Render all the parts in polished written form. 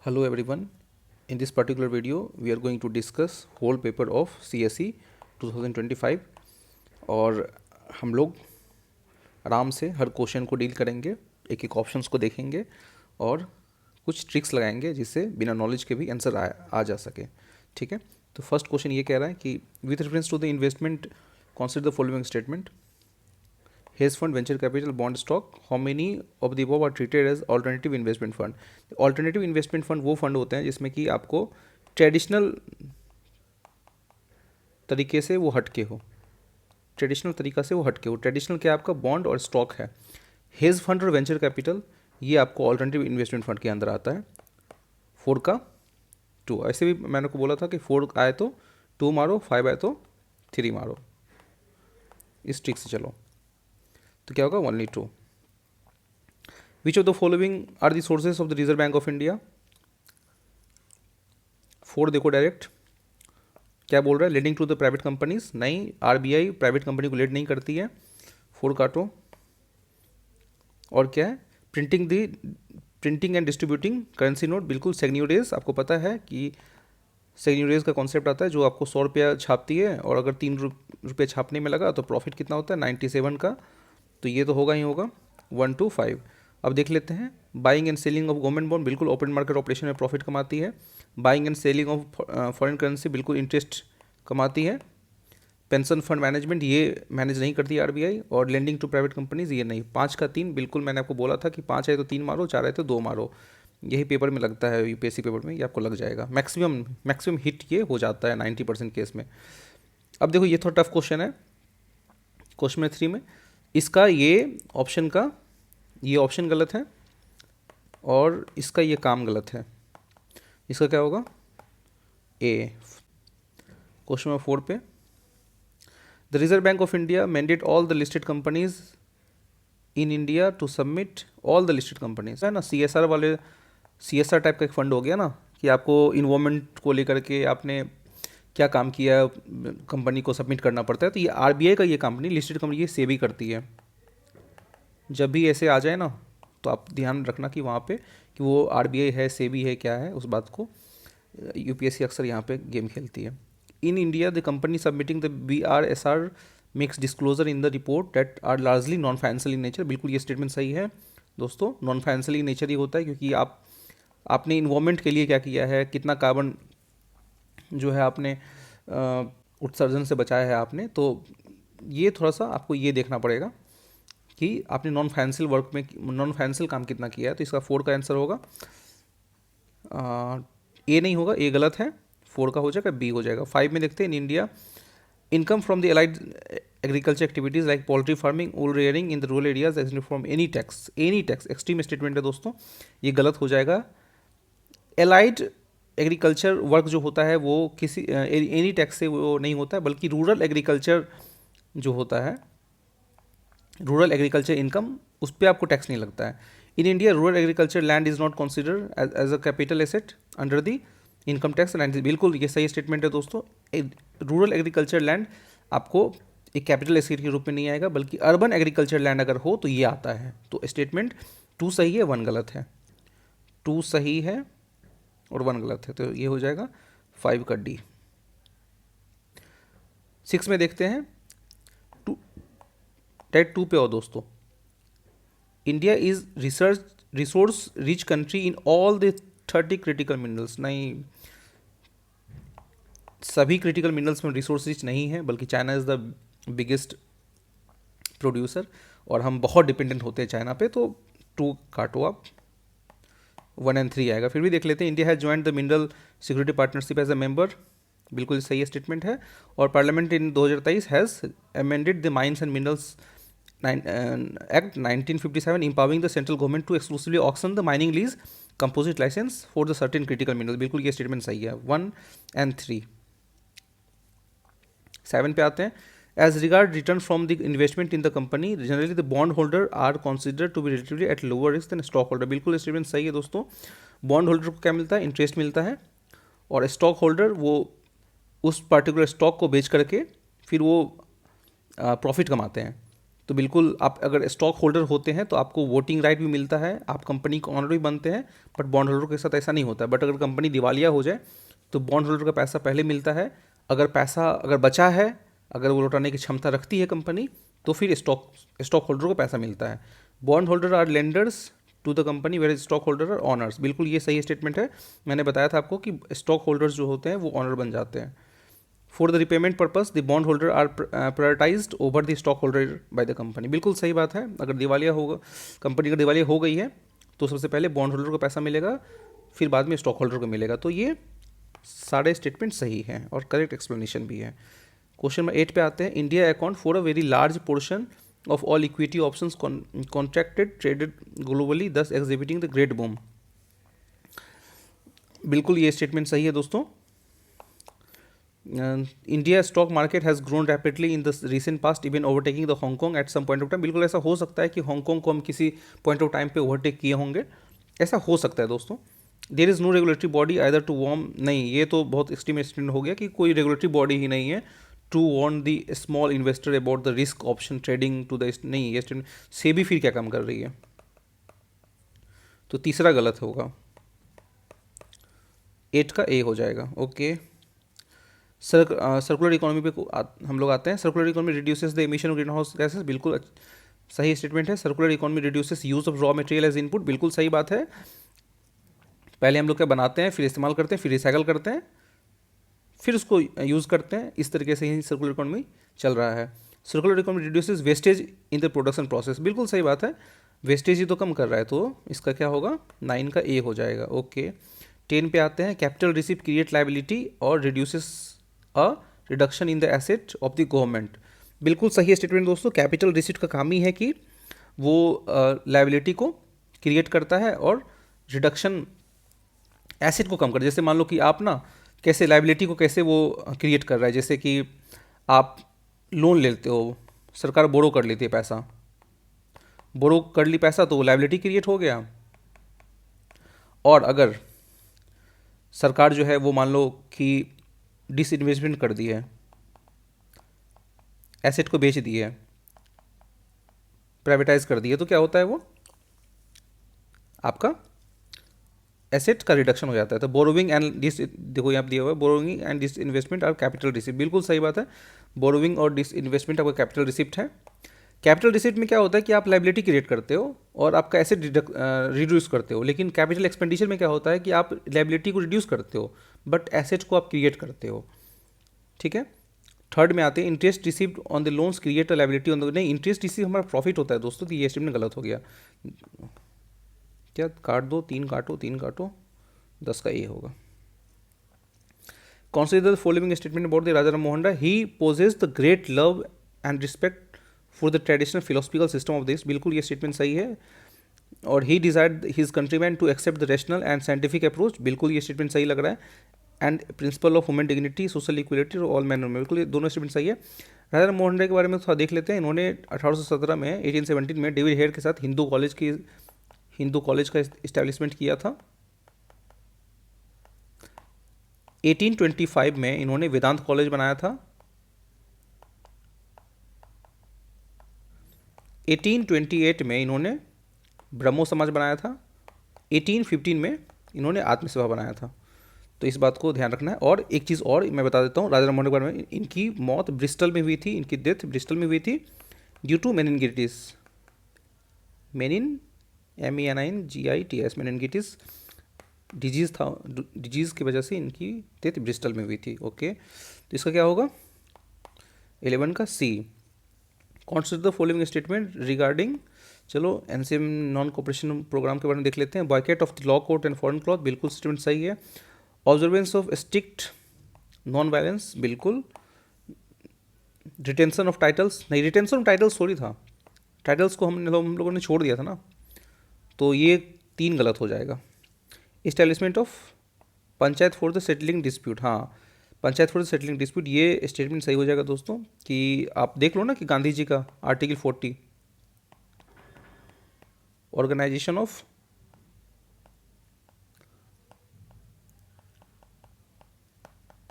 Hello everyone. In this particular video, we are going to discuss whole paper of CSE 2025 और हम लोग आराम से हर क्वेश्चन को डील करेंगे, एक एक ऑप्शंस को देखेंगे और कुछ ट्रिक्स लगाएंगे जिससे बिना नॉलेज के भी आंसर आ जा सके. ठीक है. तो फर्स्ट क्वेश्चन ये कह रहा है कि with reference to the investment consider the following statement. Hedge fund, venture capital, bond stock, how many of the above are treated as alternative investment fund. Alternative investment fund वो fund होते हैं जिसमें कि आपको ट्रेडिशनल तरीके से वो हटके हो. ट्रेडिशनल तरीका से वो हटके हो. ट्रेडिशनल क्या आपका बॉन्ड और स्टॉक है. हेज फंड और वेंचर कैपिटल ये आपको ऑल्टरनेटिव इन्वेस्टमेंट फंड के अंदर आता है. 4 का 2. ऐसे भी मैंने को बोला था कि 4 आए तो 2 मारो, 5 आए तो 3 मारो. इस ट्रिक से चलो तो क्या होगा, only 2. Which of the following are the sources of the Reserve Bank of India. 4 देखो डायरेक्ट क्या बोल रहा है, leading to the private companies. नहीं, आरबीआई प्राइवेट कंपनी को लीड नहीं करती है. 4 काटो. और क्या है, printing and distributing currency note. बिल्कुल सेग्न्यूरेज, आपको पता है कि सेग्न्यूरेज का कॉन्सेप्ट आता है जो आपको 100 रुपया छापती है और अगर 3 रुपये छापने में लगा तो प्रॉफिट कितना होता है, 97 का. तो ये तो होगा ही होगा. 1 to 5. अब देख लेते हैं. Buying and selling of government bond, बिल्कुल ओपन मार्केट ऑपरेशन में प्रॉफिट कमाती है. Buying and selling of foreign currency, बिल्कुल इंटरेस्ट कमाती है. पेंशन फंड मैनेजमेंट ये मैनेज नहीं करती आरबीआई. और लेंडिंग टू प्राइवेट कंपनीज ये नहीं. 5 का 3, बिल्कुल मैंने आपको बोला था कि 5 आए तो 3 मारो, 4 आए तो 2 मारो. यही पेपर में लगता है, यूपीएससी पेपर में ये आपको लग जाएगा. मैक्सिमम हिट ये हो जाता है 90% केस में. अब देखो ये थोड़ा टफ क्वेश्चन है. क्वेश्चन में 3 में इसका ये ऑप्शन गलत है और इसका ये काम गलत है. इसका क्या होगा, ए. क्वेश्चन नंबर 4 पे, the Reserve Bank of India mandate all the listed companies in India to submit all the listed companies. है ना, सीएसआर वाले, सीएसआर टाइप का एक फंड हो गया ना कि आपको इन्वॉल्वमेंट को लेकर के आपने क्या काम किया कंपनी को सबमिट करना पड़ता है. तो ये आरबीआई का ये कंपनी, लिस्टेड कंपनी, ये सेबी करती है. जब भी ऐसे आ जाए ना तो आप ध्यान रखना कि वहाँ पे कि वो आरबीआई है, सेबी है, क्या है, उस बात को यूपीएससी अक्सर यहाँ पे गेम खेलती है. In India the company submitting the BRSR makes disclosure in the report that are largely non financial in nature. बिल्कुल ये स्टेटमेंट सही है दोस्तों. नॉन फाइनेंशियल इन नेचर ही होता है क्योंकि आपने इन्वॉल्वमेंट के लिए क्या किया है, कितना कार्बन जो है आपने उत्सर्जन से बचाया है आपने. तो ये थोड़ा सा आपको ये देखना पड़ेगा कि आपने नॉन फाइनेंशियल काम कितना किया है. तो इसका 4 का आंसर होगा. ए नहीं होगा, ए गलत है. 4 का हो जाएगा, बी हो जाएगा. 5 में देखते हैं, in India income from the allied agriculture activities like poultry farming, wool rearing in the rural areas extend from any tax. Extreme statement है दोस्तों, ये गलत हो जाएगा. एलाइड एग्रीकल्चर वर्क जो होता है वो किसी एनी टैक्स से वो नहीं होता है, बल्कि रूरल एग्रीकल्चर जो होता है, रूरल एग्रीकल्चर इनकम, उस पर आपको टैक्स नहीं लगता है. In India rural agriculture land is not considered as a capital asset under the income tax. बिल्कुल ये सही स्टेटमेंट है दोस्तों. रूरल एग्रीकल्चर लैंड आपको एक कैपिटल एसेट के रूप में नहीं आएगा, बल्कि अर्बन एग्रीकल्चर लैंड अगर हो तो ये आता है. तो स्टेटमेंट 2 सही है, 1 गलत है. 2 सही है और 1 गलत है, तो ये हो जाएगा 5 का डी. 6 में देखते हैं. टाइप 2 पे आओ दोस्तों. India is resource rich country in all the 30 critical minerals. नहीं, सभी क्रिटिकल मिनरल्स में रिसोर्स रिच नहीं है, बल्कि China is the biggest producer और हम बहुत डिपेंडेंट होते हैं चाइना पे. तो 2 काटो आप. 1 and 3 आएगा. फिर भी देख लेते हैं. India has joined the mineral security partnership as a member. बिल्कुल सही स्टेटमेंट है. और parliament in 2023 has amended the mines and minerals act 1957 empowering the central government to exclusively auction the mining lease composite license for the certain critical minerals. बिल्कुल ये statement सही है. 1 and 3. 7 पे आते हैं. As regard return from the investment in the company, generally the bond holder are considered to be relatively at lower risk than stockholder. बिल्कुल statement सही है दोस्तों. बॉन्ड होल्डर को क्या मिलता है, इंटरेस्ट मिलता है, और स्टॉक होल्डर वो उस पर्टिकुलर स्टॉक को बेच करके फिर वो प्रॉफिट कमाते हैं. तो बिल्कुल आप अगर स्टॉक होल्डर होते हैं तो आपको वोटिंग राइट भी मिलता है, आप कंपनी को ऑनर भी बनते हैं, बट बॉन्ड होल्डर के साथ ऐसा नहीं होता है। बट अगर कंपनी दिवालिया हो जाए तो बॉन्ड होल्डर का पैसा पहले मिलता है, अगर बचा है, अगर वो लौटाने की क्षमता रखती है कंपनी, तो फिर स्टॉक होल्डर को पैसा मिलता है। Bond holder are lenders to the company where stock holder are owners. बिल्कुल ये सही स्टेटमेंट है, मैंने बताया था आपको कि स्टॉक होल्डर्स जो होते हैं वो ऑनर बन जाते हैं। For the repayment purpose the bond holder are prioritised over the stock holder by the company. बिल्कुल सही बात है, अगर दिवालिया होगा, कंपनी अगर दिवालिया हो गई है तो सबसे पहले बॉन्ड होल्डर को पैसा मिलेगा, फिर बाद में स्टॉक होल्डर को मिलेगा। तो ये सारे स्टेटमेंट सही हैं और करेक्ट एक्सप्लेनेशन भी है। क्वेश्चन नंबर 8 पे आते हैं। India account for a very large portion of all equity options contracted traded globally thus exhibiting the great boom. बिल्कुल ये स्टेटमेंट सही है दोस्तों। India stock market has grown rapidly in the recent past even overtaking the Hong Kong at some point of time. बिल्कुल ऐसा हो सकता है कि हांगकॉन्ग को हम किसी पॉइंट ऑफ टाइम पे ओवरटेक किए होंगे, ऐसा हो सकता है दोस्तों। There is no regulatory body either to warn, नहीं ये तो बहुत एक्सट्रीम एक्सटेंड हो गया कि कोई रेगुलेटरी बॉडी ही नहीं है to warn the small investor about the risk option trading to the, नहीं ये सेबी फिर क्या काम कर रही है, तो तीसरा गलत होगा, 8 का ए हो जाएगा। ओके, सर्कुलर इकोनॉमी पे हम लोग आते हैं। Circular economy reduces the emission of green house gases. बिल्कुल सही स्टेटमेंट है। Circular economy reduces use of raw material as input. बिल्कुल सही बात है, पहले हम लोग क्या बनाते हैं, फिर इस्तेमाल करते हैं, फिर रिसाइकल करते हैं, फिर उसको यूज़ करते हैं। इस तरीके से ही सर्कुलर इकोनॉमी चल रहा है। Circular economy reduces wastage in the production process. बिल्कुल सही बात है, वेस्टेज ही तो कम कर रहा है, तो इसका क्या होगा, 9 का ए हो जाएगा। ओके, 10 पे आते हैं। कैपिटल रिसिप्ट क्रिएट लाइबिलिटी और reduces a reduction in the asset of the government. बिल्कुल सही स्टेटमेंट दोस्तों। कैपिटल रिसिप्ट का काम ही है कि वो लाइबिलिटी को क्रिएट करता है और रिडक्शन एसेट को कम कर। जैसे मान लो कि आप ना कैसे लाइबिलिटी को कैसे वो क्रिएट कर रहा है, जैसे कि आप लोन लेते हो, सरकार बोरो कर लेती है पैसा, बोरो कर ली पैसा तो वो लाइबिलिटी क्रिएट हो गया। और अगर सरकार जो है वो मान लो कि डिसइन्वेस्टमेंट कर दी है, एसेट को बेच दी है, प्राइवेटाइज कर दी है, तो क्या होता है, वो आपका एसेट का रिडक्शन हो जाता है। तो बोरोविंग एंड डिस, देखो यहाँ दिया हुआ है, बोरोविंग एंड डिस इन्वेस्टमेंट और कैपिटल रिसिप्ट। बिल्कुल सही बात है, बोरोविंग और डिस इन्वेस्टमेंट आपका कैपिटल रिसिप्ट है। कैपिटल रिसिप्ट में क्या होता है कि आप लाइबिलिटी क्रिएट करते हो और आपका एसेट रिड्यूस करते हो, लेकिन कैपिटल एक्सपेंडिचर में क्या होता है कि आप लाइबिलिटी को रिड्यूस करते हो बट एसेट को आप क्रिएट करते हो। ठीक है, थर्ड में आते हैं। Interest received on the loans create a liability on the, नहीं इंटरेस्ट रिसीव हमारा प्रॉफिट होता है दोस्तों, तो ये स्टेटमेंट गलत हो गया। क्या काट दो, 3 काटो, 3 काटो, 10 का ए होगा। Consider the following statement about the Raja Ram Mohan Rai. He possessed the great love and respect for the traditional philosophical system of this. बिल्कुल ये स्टेटमेंट सही है। और he desired his countrymen to accept the rational and scientific approach. बिल्कुल ये statement सही लग रहा है। And principle of human dignity, social equality और ऑल मैन में, बिल्कुल ये दोनों स्टेटमेंट सही है। राजा राम मोहन राय के बारे में थोड़ा देख लेते हैं। इन्होंने 1817 में 1817 में डेविड हेयर के साथ हिंदू कॉलेज का इस्टेब्लिशमेंट किया था। 1825 में इन्होंने वेदांत कॉलेज बनाया था। 1828 में इन्होंने ब्रह्मो समाज बनाया था। 1815 में इन्होंने आत्मसभा बनाया था। तो इस बात को ध्यान रखना है। और एक चीज़ और मैं बता देता हूँ, राजा राम मोहन के बारे में, इनकी मौत ब्रिस्टल में हुई थी, इनकी डेथ ब्रिस्टल में हुई थी ड्यू टू मेनिनगिटिस। MENINGITIS मेनिनगिटिस डिजीज़ था, डिजीज़ की वजह से इनकी डेथ ब्रिस्टल में हुई थी। ओके, तो इसका क्या होगा, 11 का C. Consider the following statement regarding, चलो NCM नॉन कोऑपरेशन प्रोग्राम के बारे में देख लेते हैं। Boycott of the law court and foreign cloth, बिल्कुल स्टेटमेंट सही है। Observance of strict non violence, बिल्कुल। रिटेंशन ऑफ टाइटल्स, नहीं रिटेंशन ऑफ टाइटल्स थोड़ी था, टाइटल्स को हम लोगों ने छोड़ दिया था ना, तो ये 3 गलत हो जाएगा। Establishment of panchayat for the settling dispute, हाँ panchayat for the settling dispute, ये स्टेटमेंट सही हो जाएगा दोस्तों। कि आप देख लो ना कि गांधी जी का article 40, organisation of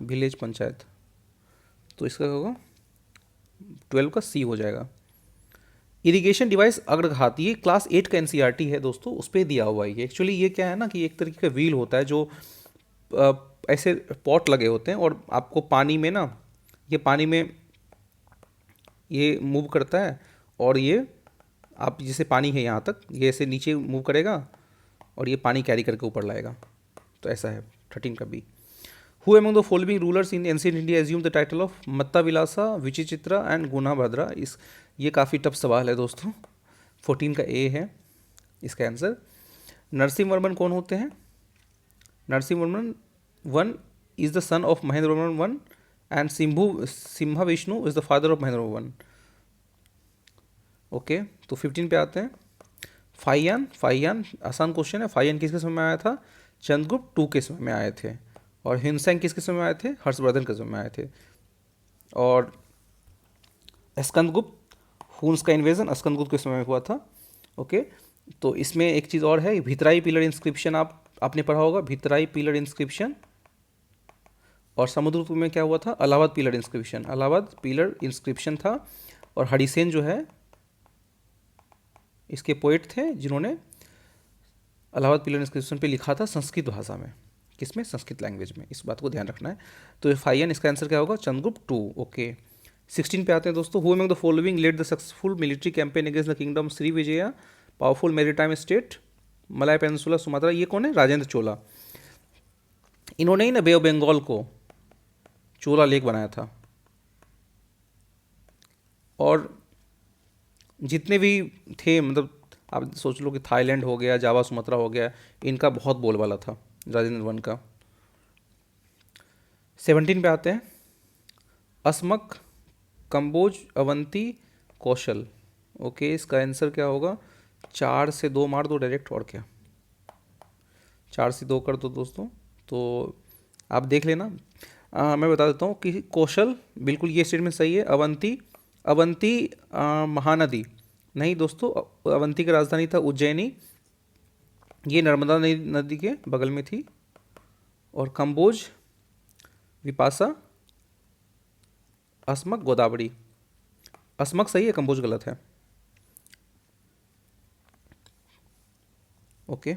village panchayat, तो इसका होगा 12 का सी हो जाएगा। इरिगेशन डिवाइस अग्रघात, ये क्लास 8 का एनसीईआरटी है दोस्तों, उस पर दिया हुआ है ये। एक्चुअली ये क्या है ना कि एक तरीके का व्हील होता है जो अ, ऐसे पॉट लगे होते हैं और आपको पानी में ना, ये पानी में ये मूव करता है, और ये आप जैसे पानी है यहाँ तक, ये ऐसे नीचे मूव करेगा और ये पानी कैरी करके ऊपर लाएगा। तो ऐसा है 13 का B. Who among the following rulers in ancient India assume the title of Matta Vilasa, Vichitra and गुणाभद्रा। इस ये काफ़ी टफ सवाल है दोस्तों। 14 का ए है इसका आंसर। नरसिंह वर्मन कौन होते हैं? Narasimha Varman one is the son of Mahendra Varman one, and Simha Vishnu is the father of Mahendra Varman. Okay, तो 15 पे आते हैं। फाइयान आसान क्वेश्चन है। फाइयान किसके समय में आया था? चंद्रगुप्त टू के समय में आए थे। और हिमसेन किसके समय में आए थे? हर्षवर्धन के समय में आए थे। और स्कंदगुप्त, हुन्स का इन्वेजन स्कंदगुप्त के समय में हुआ था। ओके, तो इसमें एक चीज़ और है, भितराई पिलर इंस्क्रिप्शन आपने पढ़ा होगा, भितराई पिलर इंस्क्रिप्शन। और समुद्रगुप्त में क्या हुआ था? Allahabad pillar inscription, Allahabad pillar inscription था। और हरिसेन जो है इसके पोइट थे जिन्होंने इलाहाबाद पिलर इंस्क्रिप्शन पे लिखा था संस्कृत भाषा में। किसमें? संस्कृत लैंग्वेज में। इस बात को ध्यान रखना है। तो फाइयन इसका आंसर क्या होगा? चंद्रगुप्त टू। ओके, 16 पे आते हैं दोस्तों। Who among the following led the successful military campaign against the kingdom Sri Vijaya, powerful maritime state, Malay peninsula, Sumatra. ये कौन है? राजेंद्र चोला। इन्होंने ही ना बे ऑफ बंगाल को चोला लेक बनाया था। और जितने भी थे, मतलब आप सोच लो कि थाईलैंड हो गया, जावा सुमात्रा हो गया, इनका बहुत बोलबाला था राजेंद्र वन का। 17 पे आते हैं। असमक, कंबोज, अवंती, कौशल। ओके, इसका आंसर क्या होगा? 4 से 2 मार दो डायरेक्ट, और क्या, 4 से 2 कर दो दोस्तों। तो आप देख लेना। मैं बता देता हूँ कि कौशल, बिल्कुल ये स्टेटमेंट सही है। अवंती, अवंती महानदी नहीं दोस्तों, अवंती की राजधानी था उज्जैनी, ये नर्मदा नदी के बगल में थी। और कंबोज, विपासा, असमक, गोदावरी। असमक सही है, कंबोज गलत है। Okay,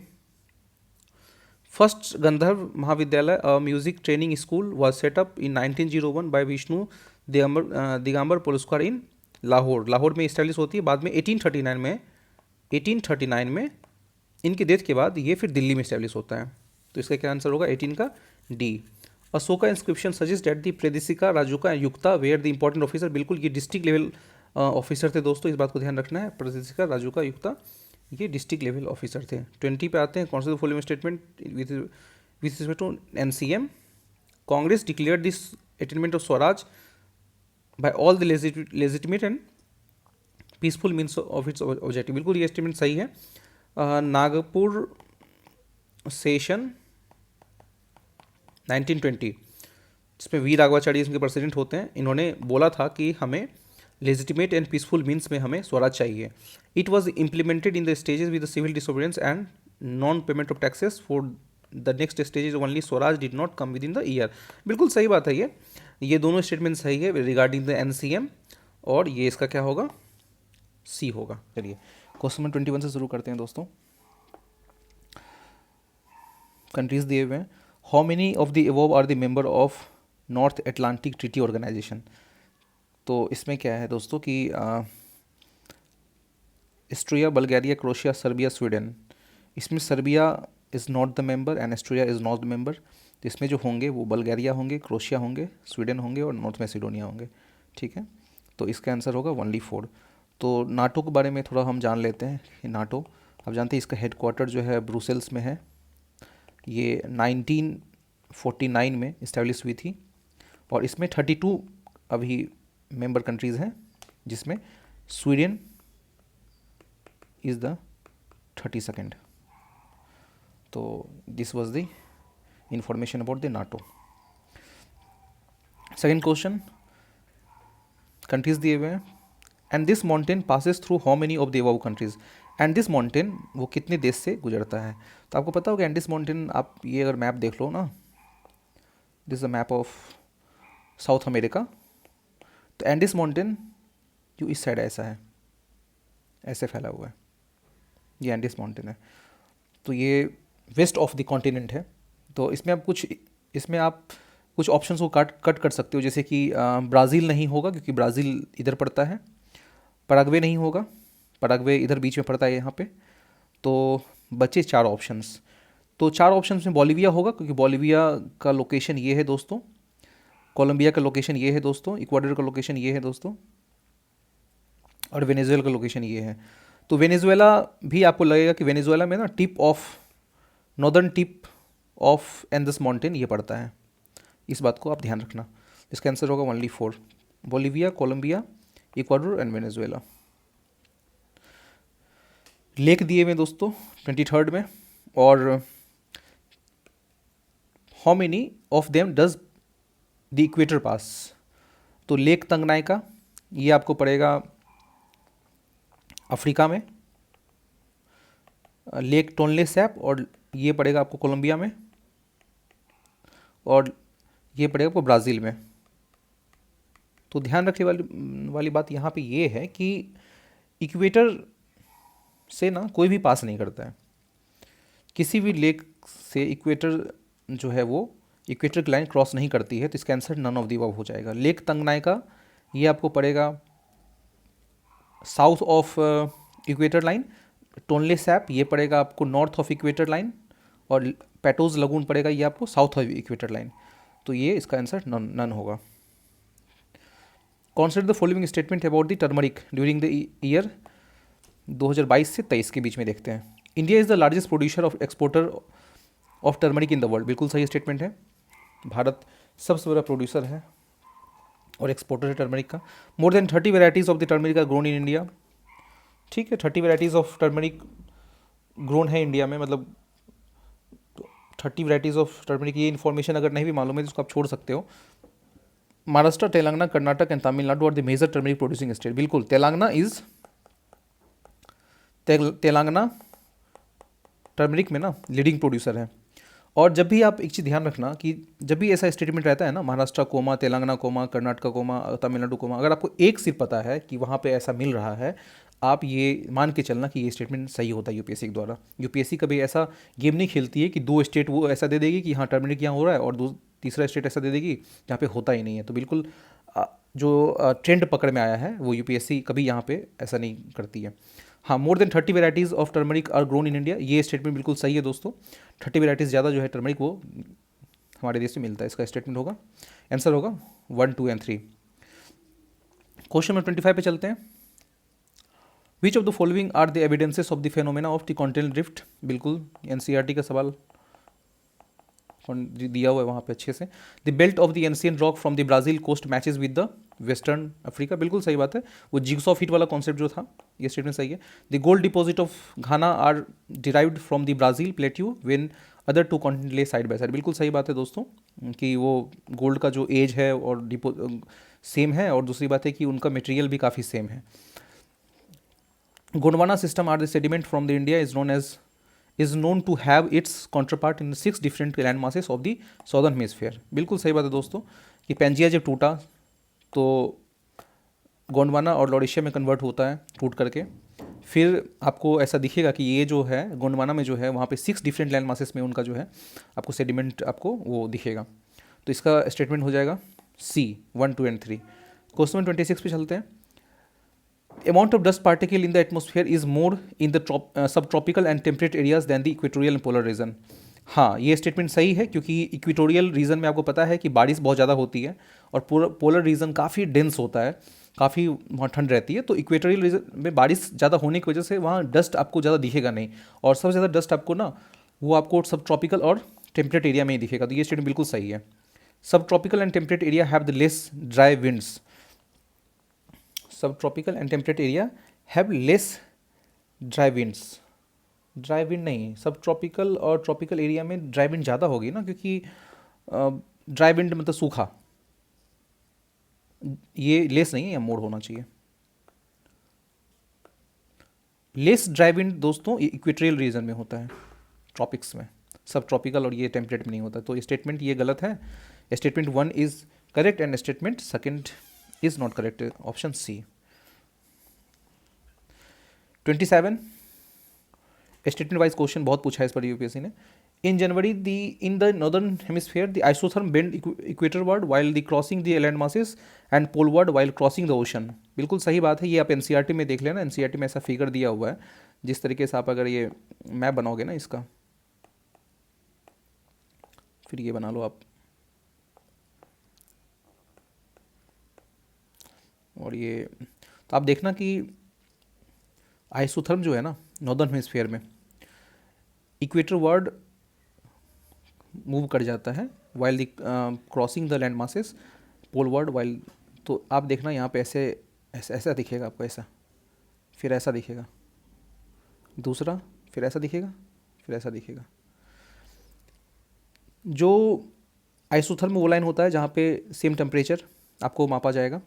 first Gandharva Mahavidyalaya, a music training school, was set up in 1901 by Vishnu Digambar Paluskar in Lahore. Lahore में इस्टेब्लिश होती है। बाद में 1839 में इनकी डेथ के बाद ये फिर दिल्ली में इस्टेब्लिश होता है। तो इसका क्या आंसर होगा? 18 का D. Ashoka inscription suggest that the Pradesika Rajuka Yukta were the important officer. बिल्कुल ये डिस्ट्रिक्ट लेवल ऑफिसर थे दोस्तों, इस बात को ध्यान रखना है। प्रेदिसिका राजुका युक्ता ये डिस्ट्रिक्ट लेवल ऑफिसर थे। 20 पे आते हैं। कौन सा following statement with respect to NCM, Congress declare this attainment of Swaraj by all the legitimate and peaceful means of its objective. बिल्कुल ये स्टेटमेंट सही है। नागपुर सेशन 1920, जिसमें वी राघवाचार्य इनके प्रेसिडेंट होते हैं, इन्होंने बोला था कि हमें लेजिटिमेट एंड पीसफुल मीन्स में हमें स्वराज चाहिए। It was implemented in the stages with civil disobedience and non payment of taxes for the next stages only Swaraj did not come with in the year. बिल्कुल सही बात है ये दोनों स्टेटमेंट सही है रिगार्डिंग द एनसीएम। और ये इसका क्या होगा? सी होगा। चलिए क्वेश्चन नंबर 21 से शुरू करते हैं दोस्तों। कंट्रीज दिए हुए हैं। How many of the above are the member of North Atlantic Treaty Organisation. तो इसमें क्या है दोस्तों कि Austria, Bulgaria, Croatia, Serbia, Sweden. इसमें Serbia is not the member and Austria is not the member. तो इसमें जो होंगे वो बल्गारिया होंगे, क्रोशिया होंगे, स्वीडन होंगे और नॉर्थ मैसिडोनिया होंगे। ठीक है, तो इसका आंसर होगा ओनली 4। तो नाटो के बारे में थोड़ा हम जान लेते हैं कि नाटो, आप जानते हैं इसका हेडक्वार्टर जो है ब्रुसेल्स में है। ये 1949 में इस्टेब्लिश हुई थी। और इसमें 32 अभी मेंबर कंट्रीज़ हैं, जिसमें स्वीडन इज़ द 32nd। तो this was the information about the NATO. Second question, countries दिए हुए हैं। And this mountain passes through how many of the above countries. And this mountain वो कितने देश से गुजरता है? तो आपको पता होगा एंडिस माउंटेन, आप ये अगर मैप देख लो ना, this is a map of south America. तो एंडिस माउंटेन जो इस साइड ऐसा है, ऐसे फैला हुआ है, ये एंडीज माउंटेन है। तो ये वेस्ट ऑफ द कॉन्टिनेंट है। तो इसमें आप कुछ ऑप्शंस को कट कर सकते हो, जैसे कि ब्राज़ील नहीं होगा क्योंकि ब्राज़ील इधर पड़ता है, पैराग्वे नहीं होगा, पैराग्वे इधर बीच में पड़ता है यहाँ पे। तो बचे 4 ऑप्शंस। तो 4 ऑप्शंस में बोलिविया होगा क्योंकि बोलिविया का लोकेशन ये है दोस्तों, कोलंबिया का लोकेशन ये है दोस्तों, इक्वाडोर का लोकेशन ये है दोस्तों, और वेनेजुएला का लोकेशन ये है। तो वेनेजुएला भी आपको लगेगा कि वेनेजुएला में ना tip of northern tip of Indus mountain ये पड़ता है, इस बात को आप ध्यान रखना। इसका आंसर होगा only 4, Bolivia, Colombia, Ecuador and Venezuela. Lake दिए हुए दोस्तों 23rd में, और how many of them does the equator pass. तो लेक तंगनाइका ये आपको पड़ेगा अफ्रीका में, लेक टोनले सैप और ये पड़ेगा आपको कोलंबिया में, और ये पड़ेगा आपको ब्राज़ील में। तो ध्यान रखने वाली बात यहाँ पे ये है कि इक्वेटर से ना कोई भी पास नहीं करता है, किसी भी लेक से इक्वेटर जो है वो इक्वेटर की लाइन क्रॉस नहीं करती है। तो इसका answer none of the above हो जाएगा। लेक तंगनाइका ये आपको पड़ेगा south of equator line, Tonle Sap ये पड़ेगा आपको नॉर्थ ऑफ इक्वेटर लाइन, और पैटोज लगून पड़ेगा ये आपको साउथ ऑफ इक्वेटर लाइन। तो ये इसका आंसर नन होगा। Consider the following statement about the turmeric during the year 2022 से 23 के बीच में देखते हैं। India is the largest producer of exporter of turmeric in the world, बिल्कुल सही स्टेटमेंट है। भारत सबसे बड़ा प्रोड्यूसर है और एक्सपोर्टर है टर्मरिक का। More than 30 varieties of the turmeric are grown in India. ठीक है, 30 वेराइटीज़ ऑफ टर्मरिक ग्रोन है इंडिया में, मतलब 30 वेराइटीज़ ऑफ टर्मरिक। ये इन्फॉर्मेशन अगर नहीं भी मालूम है तो उसको आप छोड़ सकते हो। Maharashtra, Telangana, Karnataka and Tamil Nadu are the major turmeric producing state. बिल्कुल, तेलंगाना टर्मरिक में ना लीडिंग प्रोड्यूसर है। और जब भी आप एक चीज़ ध्यान रखना कि जब भी ऐसा स्टेटमेंट रहता है ना, Maharashtra comma, Telangana comma, Karnataka comma, Tamil Nadu comma, अगर आपको एक सिर्फ पता है कि वहाँ पे ऐसा मिल रहा है, आप ये मान के चलना कि ये स्टेटमेंट सही होता है यूपीएससी के द्वारा। यूपीएससी कभी ऐसा गेम नहीं खेलती है कि 2 स्टेट वो ऐसा दे देगी कि हाँ टर्मरिक यहाँ हो रहा है, और तीसरा स्टेट ऐसा दे देगी जहाँ पे होता ही नहीं है। तो बिल्कुल जो ट्रेंड पकड़ में आया है वो यूपीएससी कभी यहाँ पे ऐसा नहीं करती है। हाँ, more than 30 varieties of turmeric are grown in India, ये स्टेटमेंट बिल्कुल सही है दोस्तों। 30 वेराइटीज़ ज़्यादा जो है टर्मरिक वो हमारे देश में मिलता है। इसका स्टेटमेंट होगा, आंसर होगा 1, 2 एंड 3। क्वेश्चन नंबर 25 पे चलते हैं। Which of the following are the evidences of the phenomena of the continental drift. बिल्कुल एनसीईआरटी का सवाल दिया हुआ है वहाँ पे अच्छे से। The belt of the ancient rock from the Brazil coast matches with the western Africa, बिल्कुल सही बात है। वो जिग्सॉ फिट वाला कॉन्सेप्ट जो था, ये स्टेटमेंट सही है। The gold deposit of Ghana are derived from the Brazil plateau when other 2 continent lay side by side, बिल्कुल सही बात है दोस्तों कि वो गोल्ड का जो एज है और सेम है, और दूसरी बात है कि उनका मटेरियल भी काफ़ी सेम है। Gondwana system are the sediment from the India is known to have its counterpart in 6 different land masses of the southern hemisphere। बिल्कुल सही बात है दोस्तों कि पेंजिया जब टूटा तो गोंडवाना और लॉरेशिया में कन्वर्ट होता है टूट करके, फिर आपको ऐसा दिखेगा कि ये जो है गोंडवाना में जो है वहाँ पे 6 डिफरेंट लैंड मासेस में उनका जो है आपको सेडिमेंट आपको वो दिखेगा। तो इसका स्टेटमेंट हो जाएगा C, 1, 2 एंड 3। क्वेश्चन 26 पे चलते हैं। Amount of dust particle in the atmosphere is more in the subtropical and temperate areas than the equatorial and polar region। हाँ, ये स्टेटमेंट सही है क्योंकि इक्वेटोरियल रीजन में आपको पता है कि बारिश बहुत ज़्यादा होती है, और पोलर रीजन काफ़ी डेंस होता है, काफ़ी वहाँ ठंड रहती है। तो इक्वेटोरियल रीजन में बारिश ज़्यादा होने की वजह से वहाँ डस्ट आपको ज़्यादा दिखेगा नहीं, और सबसे ज़्यादा डस्ट आपको ना वो आपको सब ट्रॉपिकल और टेम्परेट एरिया में ही दिखेगा। तो ये स्टेटमेंट बिल्कुल सही है। Subtropical and temperate area have the less dry winds. Subtropical and temperate area have less dry winds. Dry wind नहीं, सब ट्रॉपिकल और ट्रॉपिकल एरिया में ड्राई विंड ज़्यादा होगी ना, क्योंकि ड्राई विंड मतलब सूखा, ये लेस नहीं है, या मोड होना चाहिए। लेस ड्राई विंड दोस्तों इक्वेटोरियल रीजन में होता है, ट्रॉपिक्स में, सब ट्रॉपिकल और ये टेम्परेट में नहीं होता। तो स्टेटमेंट ये गलत है। Statement 1 is correct and statement second is not correct, option C। 27 statement wise question बहुत पूछा है इस पर यूपीएससी ने। In January the in the northern hemisphere the isotherm bend equatorward while the crossing the land masses and poleward while crossing the ocean. बिल्कुल सही बात है, ये आप एनसीईआरटी में देख लेना, एनसीईआरटी में ऐसा फिगर दिया हुआ है। जिस तरीके से आप अगर ये मैप बनाओगे ना इसका, फिर ये बना लो आप, और ये तो आप देखना कि आइसोथर्म जो है ना नॉर्दर्न हेमिस्फीयर में इक्वेटर वर्ड मूव कर जाता है while the crossing the land masses poleward while. तो आप देखना यहाँ पे ऐसे ऐसा ऐसा दिखेगा आपको, ऐसा, फिर ऐसा दिखेगा दूसरा, फिर ऐसा दिखेगा, फिर ऐसा दिखेगा। जो आइसोथर्म वो लाइन होता है जहाँ पे सेम टेम्परेचर आपको मापा जाएगा,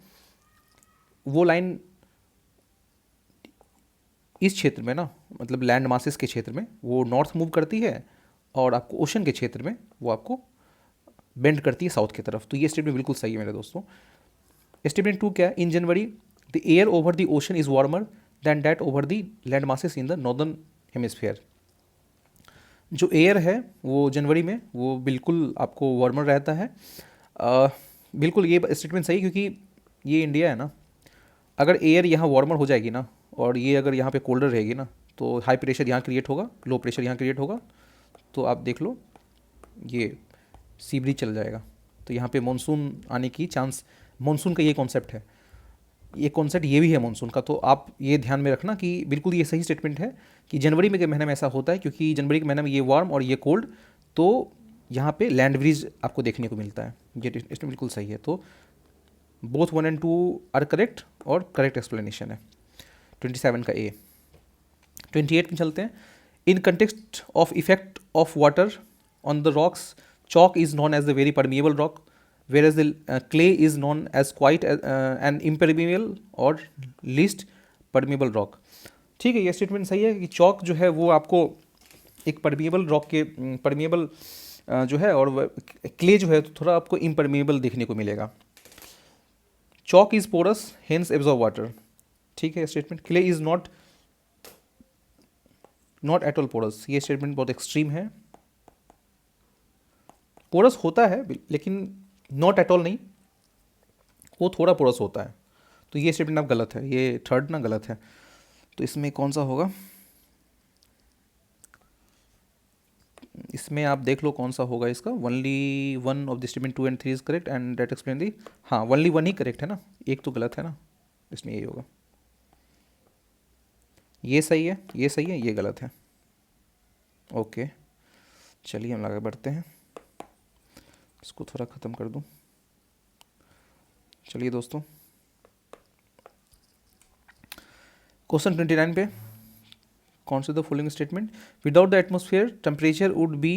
वो लाइन इस क्षेत्र में ना, मतलब लैंड मासेस के क्षेत्र में वो नॉर्थ मूव करती है, और आपको ओशन के क्षेत्र में वो आपको बेंड करती है साउथ की तरफ। तो ये स्टेटमेंट बिल्कुल सही है मेरे दोस्तों। स्टेटमेंट 2 क्या है? In January the air over the ocean is warmer than that over the land masses in the northern hemisphere. जो एयर है वो जनवरी में वो बिल्कुल आपको वार्मर रहता है। बिल्कुल ये स्टेटमेंट सही, क्योंकि ये इंडिया है ना, अगर एयर यहाँ वार्मर हो जाएगी ना, और ये अगर यहाँ पे कोल्डर रहेगी ना, तो हाई प्रेशर यहाँ क्रिएट होगा, लो प्रेशर यहाँ क्रिएट होगा, तो आप देख लो ये सी ब्रीज चल जाएगा। तो यहाँ पे मानसून आने की चांस, मानसून का ये कॉन्सेप्ट है, ये कॉन्सेप्ट ये भी है मानसून का। तो आप ये ध्यान में रखना कि बिल्कुल ये सही स्टेटमेंट है कि जनवरी में के महीने में ऐसा होता है, क्योंकि जनवरी के महीने में ये वार्म और ये कोल्ड, तो यहाँ पे लैंड ब्रीज आपको देखने को मिलता है। ये स्टेटमेंट बिल्कुल सही है। तो बोथ 1 and 2 आर करेक्ट, और करेक्ट एक्सप्लेनेशन है 27 का ए। 28 में चलते हैं। इन context of effect of water on the rocks, chalk is known as the very permeable rock, whereas the clay is known as quite an impermeable or least permeable rock। ठीक है, ये statement सही है कि चौक जो है वो आपको एक परमिएबल रॉक के परमिएबल जो है, और क्ले जो है तो थोड़ा आपको इम्परमिएबल देखने को मिलेगा। Chalk is porous hence absorb water. ठीक है statement. Clay is not at all porous, ये स्टेटमेंट बहुत एक्सट्रीम है। पोरस होता है लेकिन नॉट एट ऑल नहीं, वो थोड़ा पोरस होता है। तो ये स्टेटमेंट आप गलत है, ये थर्ड ना गलत है। तो इसमें कौन सा होगा? इसमें आप देख लो कौन सा होगा इसका। Only one of the statement 2 and 3 is correct and that explain the. हाँ, ओनली वन ही करेक्ट है ना, एक तो गलत है ना, इसमें यही होगा। ये सही है, ये सही है, ये गलत है। ओके, चलिए हम आगे बढ़ते हैं। इसको थोड़ा ख़त्म कर दूं। चलिए दोस्तों, क्वेश्चन 29 पे कौन सा the following statement? Without the atmosphere temperature would be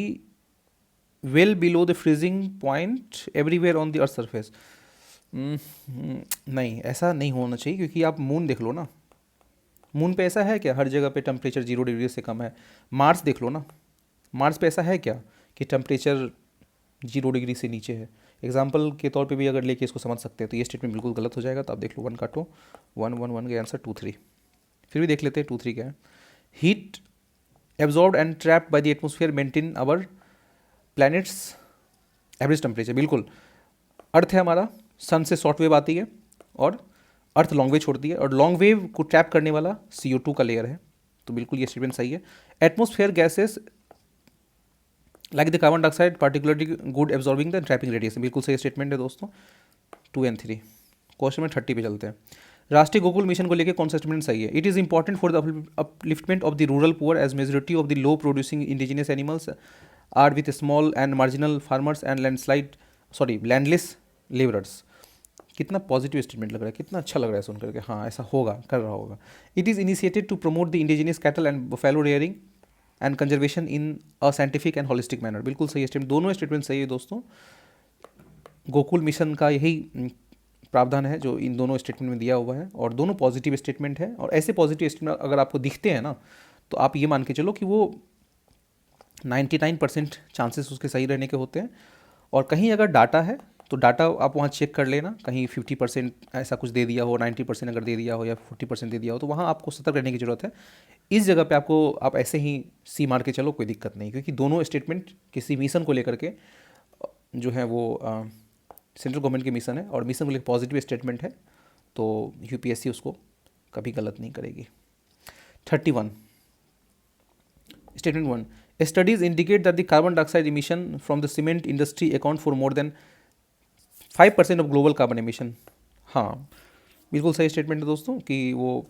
well below the freezing point everywhere on the earth surface. नहीं, ऐसा नहीं होना चाहिए, क्योंकि आप मून देख लो ना, मून पे ऐसा है क्या हर जगह पे टेम्परेचर 0 डिग्री से कम है? मार्स देख लो ना, मार्स पे ऐसा है क्या कि टेम्परेचर 0 डिग्री से नीचे है? एग्जाम्पल के तौर पे भी अगर लेके इसको समझ सकते हैं, तो ये स्टेटमेंट बिल्कुल गलत हो जाएगा। तो आप देख लो, 1 काटो, 1 1 1 का आंसर 2 3। फिर भी देख लेते हैं 2 3 क्या है। Heat absorbed and trapped by the atmosphere maintain our planet's average temperature. बिल्कुल, अर्थ है हमारा, सन से शॉर्ट वेव आती है और अर्थ लॉन्ग वेव छोड़ती है, और लॉन्ग वेव को ट्रैप करने वाला CO2 का लेयर है। तो बिल्कुल ये स्टेटमेंट सही है। Atmosphere gases like the carbon dioxide particularly good absorbing the trapping radiation. बिल्कुल सही स्टेटमेंट है दोस्तों। 2 and 3। क्वेश्चन में 30 पे चलते हैं। राष्ट्रीय गोकुल मिशन को लेकर कौन सा स्टेटमेंट सही है? It is important for the upliftment of the rural poor as majority of the low producing indigenous animals are with small and marginal farmers and landless labourers. कितना पॉजिटिव स्टेटमेंट लग रहा है, कितना अच्छा लग रहा है सुन करके। हाँ, ऐसा होगा, कर रहा होगा। It is initiated to promote the indigenous cattle and buffalo rearing and conservation in a scientific and holistic manner. बिल्कुल सही स्टेटमेंट, दोनों स्टेटमेंट सही है दोस्तों। गोकुल मिशन का यही प्रावधान है जो इन दोनों स्टेटमेंट में दिया हुआ है, और दोनों पॉजिटिव स्टेटमेंट है। और ऐसे पॉजिटिव स्टेटमेंट अगर आपको दिखते हैं ना, तो आप ये मान के चलो कि वो 99% चांसेस उसके सही रहने के होते हैं। और कहीं अगर डाटा है तो डाटा आप वहाँ चेक कर लेना, कहीं 50% ऐसा कुछ दे दिया हो, 90% अगर दे दिया हो या 40% दे दिया हो, तो वहाँ आपको सतर्क रहने की ज़रूरत है। इस जगह पे आपको आप ऐसे ही सी मार के चलो, कोई दिक्कत नहीं, क्योंकि दोनों स्टेटमेंट किसी मिशन को लेकर के जो है वो सेंट्रल गवर्नमेंट के मिशन है और मिशन को लेकर पॉजिटिव स्टेटमेंट है, तो यूपीएससी उसको कभी गलत नहीं करेगी। 31 statement 1, studies indicate that the carbon dioxide emission from the cement industry account for more than 5% of global carbon emission. हाँ, बिल्कुल सही स्टेटमेंट है दोस्तों कि वो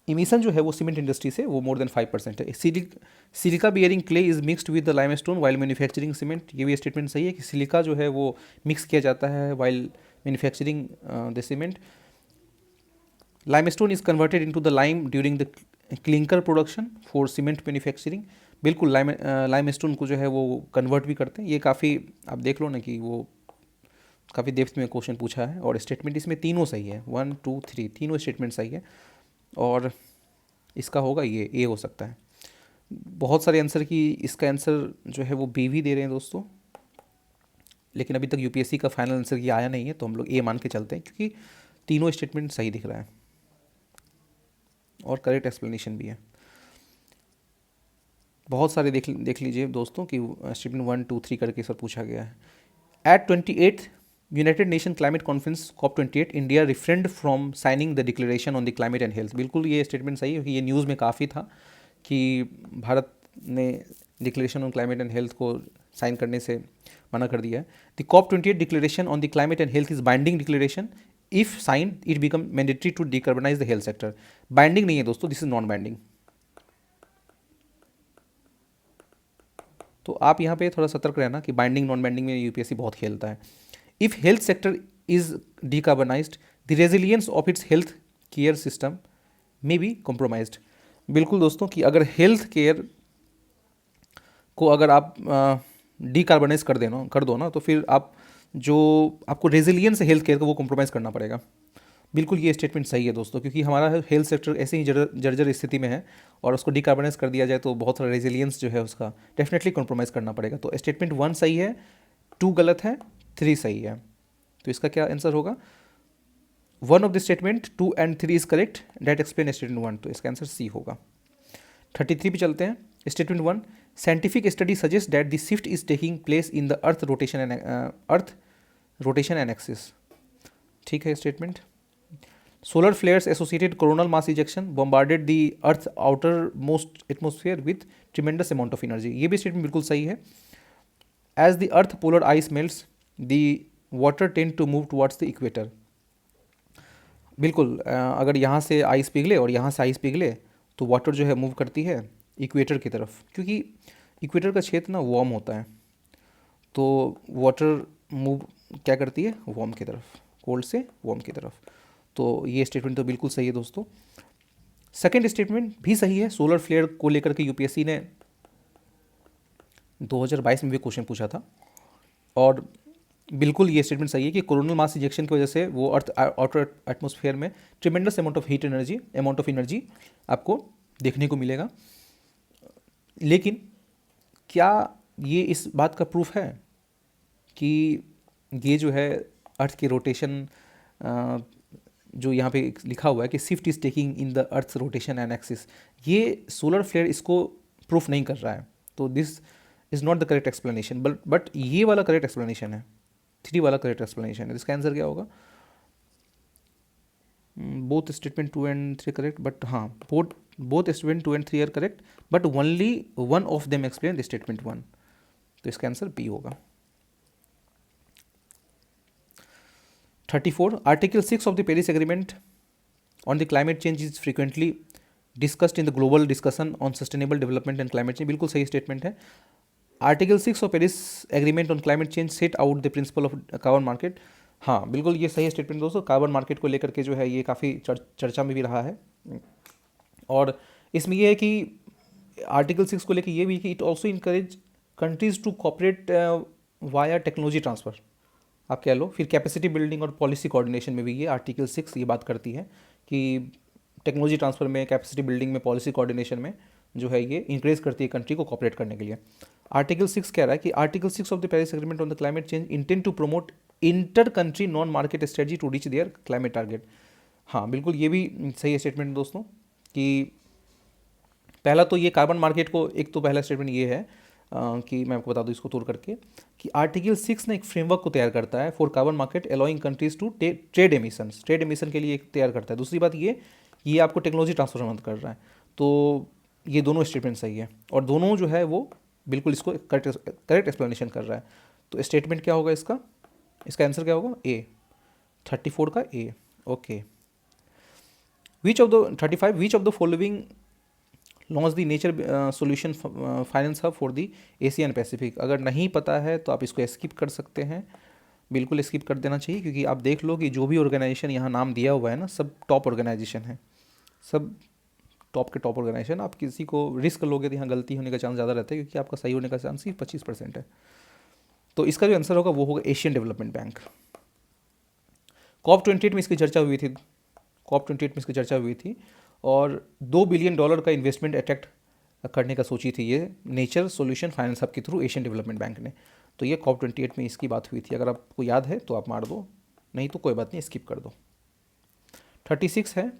इमिशन जो है वो सीमेंट इंडस्ट्री से वो मोर देन 5% है। Silica bearing clay is mixed with the limestone while manufacturing cement, ये भी स्टेटमेंट सही है कि सिलिका जो है वो मिक्स किया जाता है while manufacturing the cement. Limestone is converted into the lime during the clinker production for cement manufacturing. बिल्कुल लाइमस्टोन को जो है वो कन्वर्ट भी करते हैं। ये काफ़ी आप देख लो ना कि वो काफ़ी डेप्थ में क्वेश्चन पूछा है और स्टेटमेंट इसमें तीनों सही है, 1 2 3 तीनों स्टेटमेंट सही है और इसका होगा ये ए हो सकता है। बहुत सारे आंसर की इसका आंसर जो है वो बी भी दे रहे हैं दोस्तों, लेकिन अभी तक यूपीएससी का फाइनल आंसर ये आया नहीं है, तो हम लोग ए मान के चलते हैं क्योंकि तीनों स्टेटमेंट सही दिख रहा है और करेक्ट एक्सप्लेनेशन भी है। बहुत सारे देख लीजिए दोस्तों कि स्टेटमेंट 1 2 3 करके सर पूछा गया है। At 28th United Nation climate conference COP28 India refrained from signing the declaration on the climate and health. बिल्कुल ये स्टेटमेंट सही है क्योंकि ये न्यूज़ में काफ़ी था कि भारत ने declaration on climate and health को साइन करने से मना कर दिया है। The COP28 declaration on the climate and health is binding declaration, if sign it become mandatory to decarbonise the health sector. Binding नहीं है दोस्तों, दिस इज नॉन बाइंडिंग। तो आप यहाँ पे थोड़ा सतर्क रहना कि बाइंडिंग नॉन बाइंडिंग में यूपीएससी बहुत खेलता है। If health sector is decarbonised the resilience of its health care system may be compromised. बिल्कुल दोस्तों कि अगर हेल्थ केयर को अगर आप डिकार्बनाइज कर दो ना तो फिर आप जो आपको रेजिलियंस है हेल्थ केयर को वो कॉम्प्रोमाइज़ करना पड़ेगा। बिल्कुल ये स्टेटमेंट सही है दोस्तों, क्योंकि हमारा हेल्थ सेक्टर ऐसे ही जर्जर स्थिति में है और उसको डिकार्बनाइज कर दिया जाए तो बहुत सारा रेजिलियंस जो है उसका डेफिनेटली कॉम्प्रोमाइज़ करना पड़ेगा। तो स्टेटमेंट 1 सही है, 2 गलत है, 3 सही है। तो इसका क्या आंसर होगा? 1 of the statement 2 and 3 is correct, that explain statement 1। तो इसका आंसर सी होगा। 33 पे चलते हैं। Statement 1, scientific study suggest that the shift is taking place in the earth rotation and axis. ठीक है statement. Solar flares associated coronal mass ejection bombarded the earth outer most atmosphere with tremendous amount of energy. ये भी statement बिल्कुल सही है। As the earth polar ice melts the water tend to move towards the equator. बिल्कुल अगर यहाँ से ice पिघले और यहाँ से आइस पिघले तो वाटर जो है मूव करती है इक्वेटर की तरफ, क्योंकि इक्वेटर का क्षेत्र ना वार्म होता है, तो वाटर मूव क्या करती है वार्म की तरफ, कोल्ड से वार्म की तरफ। तो ये स्टेटमेंट तो बिल्कुल सही है दोस्तों। सेकंड स्टेटमेंट भी सही है। सोलर फ्लेयर को लेकर के यूपीएससी ने 2022 में भी क्वेश्चन पूछा था और बिल्कुल ये स्टेटमेंट सही है कि कोरोनल मास इजेक्शन की वजह से वो अर्थ आउटर एटमॉस्फेयर में ट्रिमेंडस अमाउंट ऑफ एनर्जी आपको देखने को मिलेगा। लेकिन क्या ये इस बात का प्रूफ है कि ये जो है अर्थ की रोटेशन जो यहाँ पे लिखा हुआ है कि shift is taking in the earth rotation and axis, ये सोलर फ्लेयर इसको प्रूफ नहीं कर रहा है। तो this is not the correct explanation, but ये वाला करेक्ट एक्सप्लेनेशन है, 3 वाला करेक्ट एक्सप्लेनेशन है। इसका आंसर क्या होगा? Both statement 2 and 3 correct, but हाँ both statement 2 and 3 are correct, but only one of them explain the statement 1। तो इसका आंसर बी होगा। 34 article 6 of the Paris agreement on the climate change is frequently discussed in the global discussion on sustainable development and climate change. बिल्कुल सही statement है। Article 6 of Paris agreement on climate change set out the principle of carbon market. हाँ बिल्कुल ये सही statement दोस्तों। Carbon market को लेकर के जो है ये काफ़ी चर्चा में भी रहा है और इसमें यह है कि आर्टिकल 6 को लेकर ये भी कि it also encourage countries to cooperate via technology transfer, आप कह लो। फिर कैपेसिटी बिल्डिंग और पॉलिसी कोऑर्डिनेशन में भी ये आर्टिकल 6 ये बात करती है कि टेक्नोलॉजी ट्रांसफ़र में, कैपेसिटी बिल्डिंग में, पॉलिसी कोऑर्डिनेशन में जो है ये इंक्रेज करती है कंट्री को कॉपरेट करने के लिए। आर्टिकल 6 कह रहा है कि article 6 of the Paris agreement on the climate change intend to promote inter country non market strategy to reach their climate target. हाँ बिल्कुल, ये भी सही स्टेटमेंट दोस्तों कि पहला तो ये कार्बन मार्केट को, एक तो पहला स्टेटमेंट ये है कि मैं आपको बता दूँ इसको तोड़ करके कि आर्टिकल 6 ने एक फ्रेमवर्क को तैयार करता है for carbon market allowing countries to trade emissions, trade emission के लिए एक तैयार करता है। दूसरी बात ये आपको टेक्नोलॉजी ट्रांसफर मदद कर रहा है। तो ये दोनों स्टेटमेंट सही है और दोनों जो है वो बिल्कुल इसको करेक्ट एक्सप्लेनेशन कर रहा है। तो स्टेटमेंट क्या होगा इसका आंसर क्या होगा? ए, 34 का A. Okay, which of the following launch the nature solution finance hub for the Asia and Pacific. अगर नहीं पता है तो आप इसको स्किप कर सकते हैं, बिल्कुल स्किप कर देना चाहिए, क्योंकि आप देख लो कि जो भी ऑर्गेनाइजेशन यहाँ नाम दिया हुआ है ना, सब टॉप ऑर्गेनाइजेशन है, सब टॉप के टॉप ऑर्गेनाइजेशन। आप किसी को रिस्क लोगे तो यहाँ गलती होने का चांस ज़्यादा रहता है, क्योंकि आपका सही होने का चांस सिर्फ 25% है। तो इसका जो आंसर होगा वो होगा एशियन डेवलपमेंट बैंक। COP28 में इसकी चर्चा हुई थी और $2 बिलियन का इन्वेस्टमेंट अट्रैक्ट करने का सोची थी ये नेचर सॉल्यूशन फाइनेंस हब के थ्रू एशियन डेवलपमेंट बैंक ने। तो ये COP28 में इसकी बात हुई थी। अगर आपको याद है तो आप मार दो, नहीं तो कोई बात नहीं, स्किप कर दो। 36 है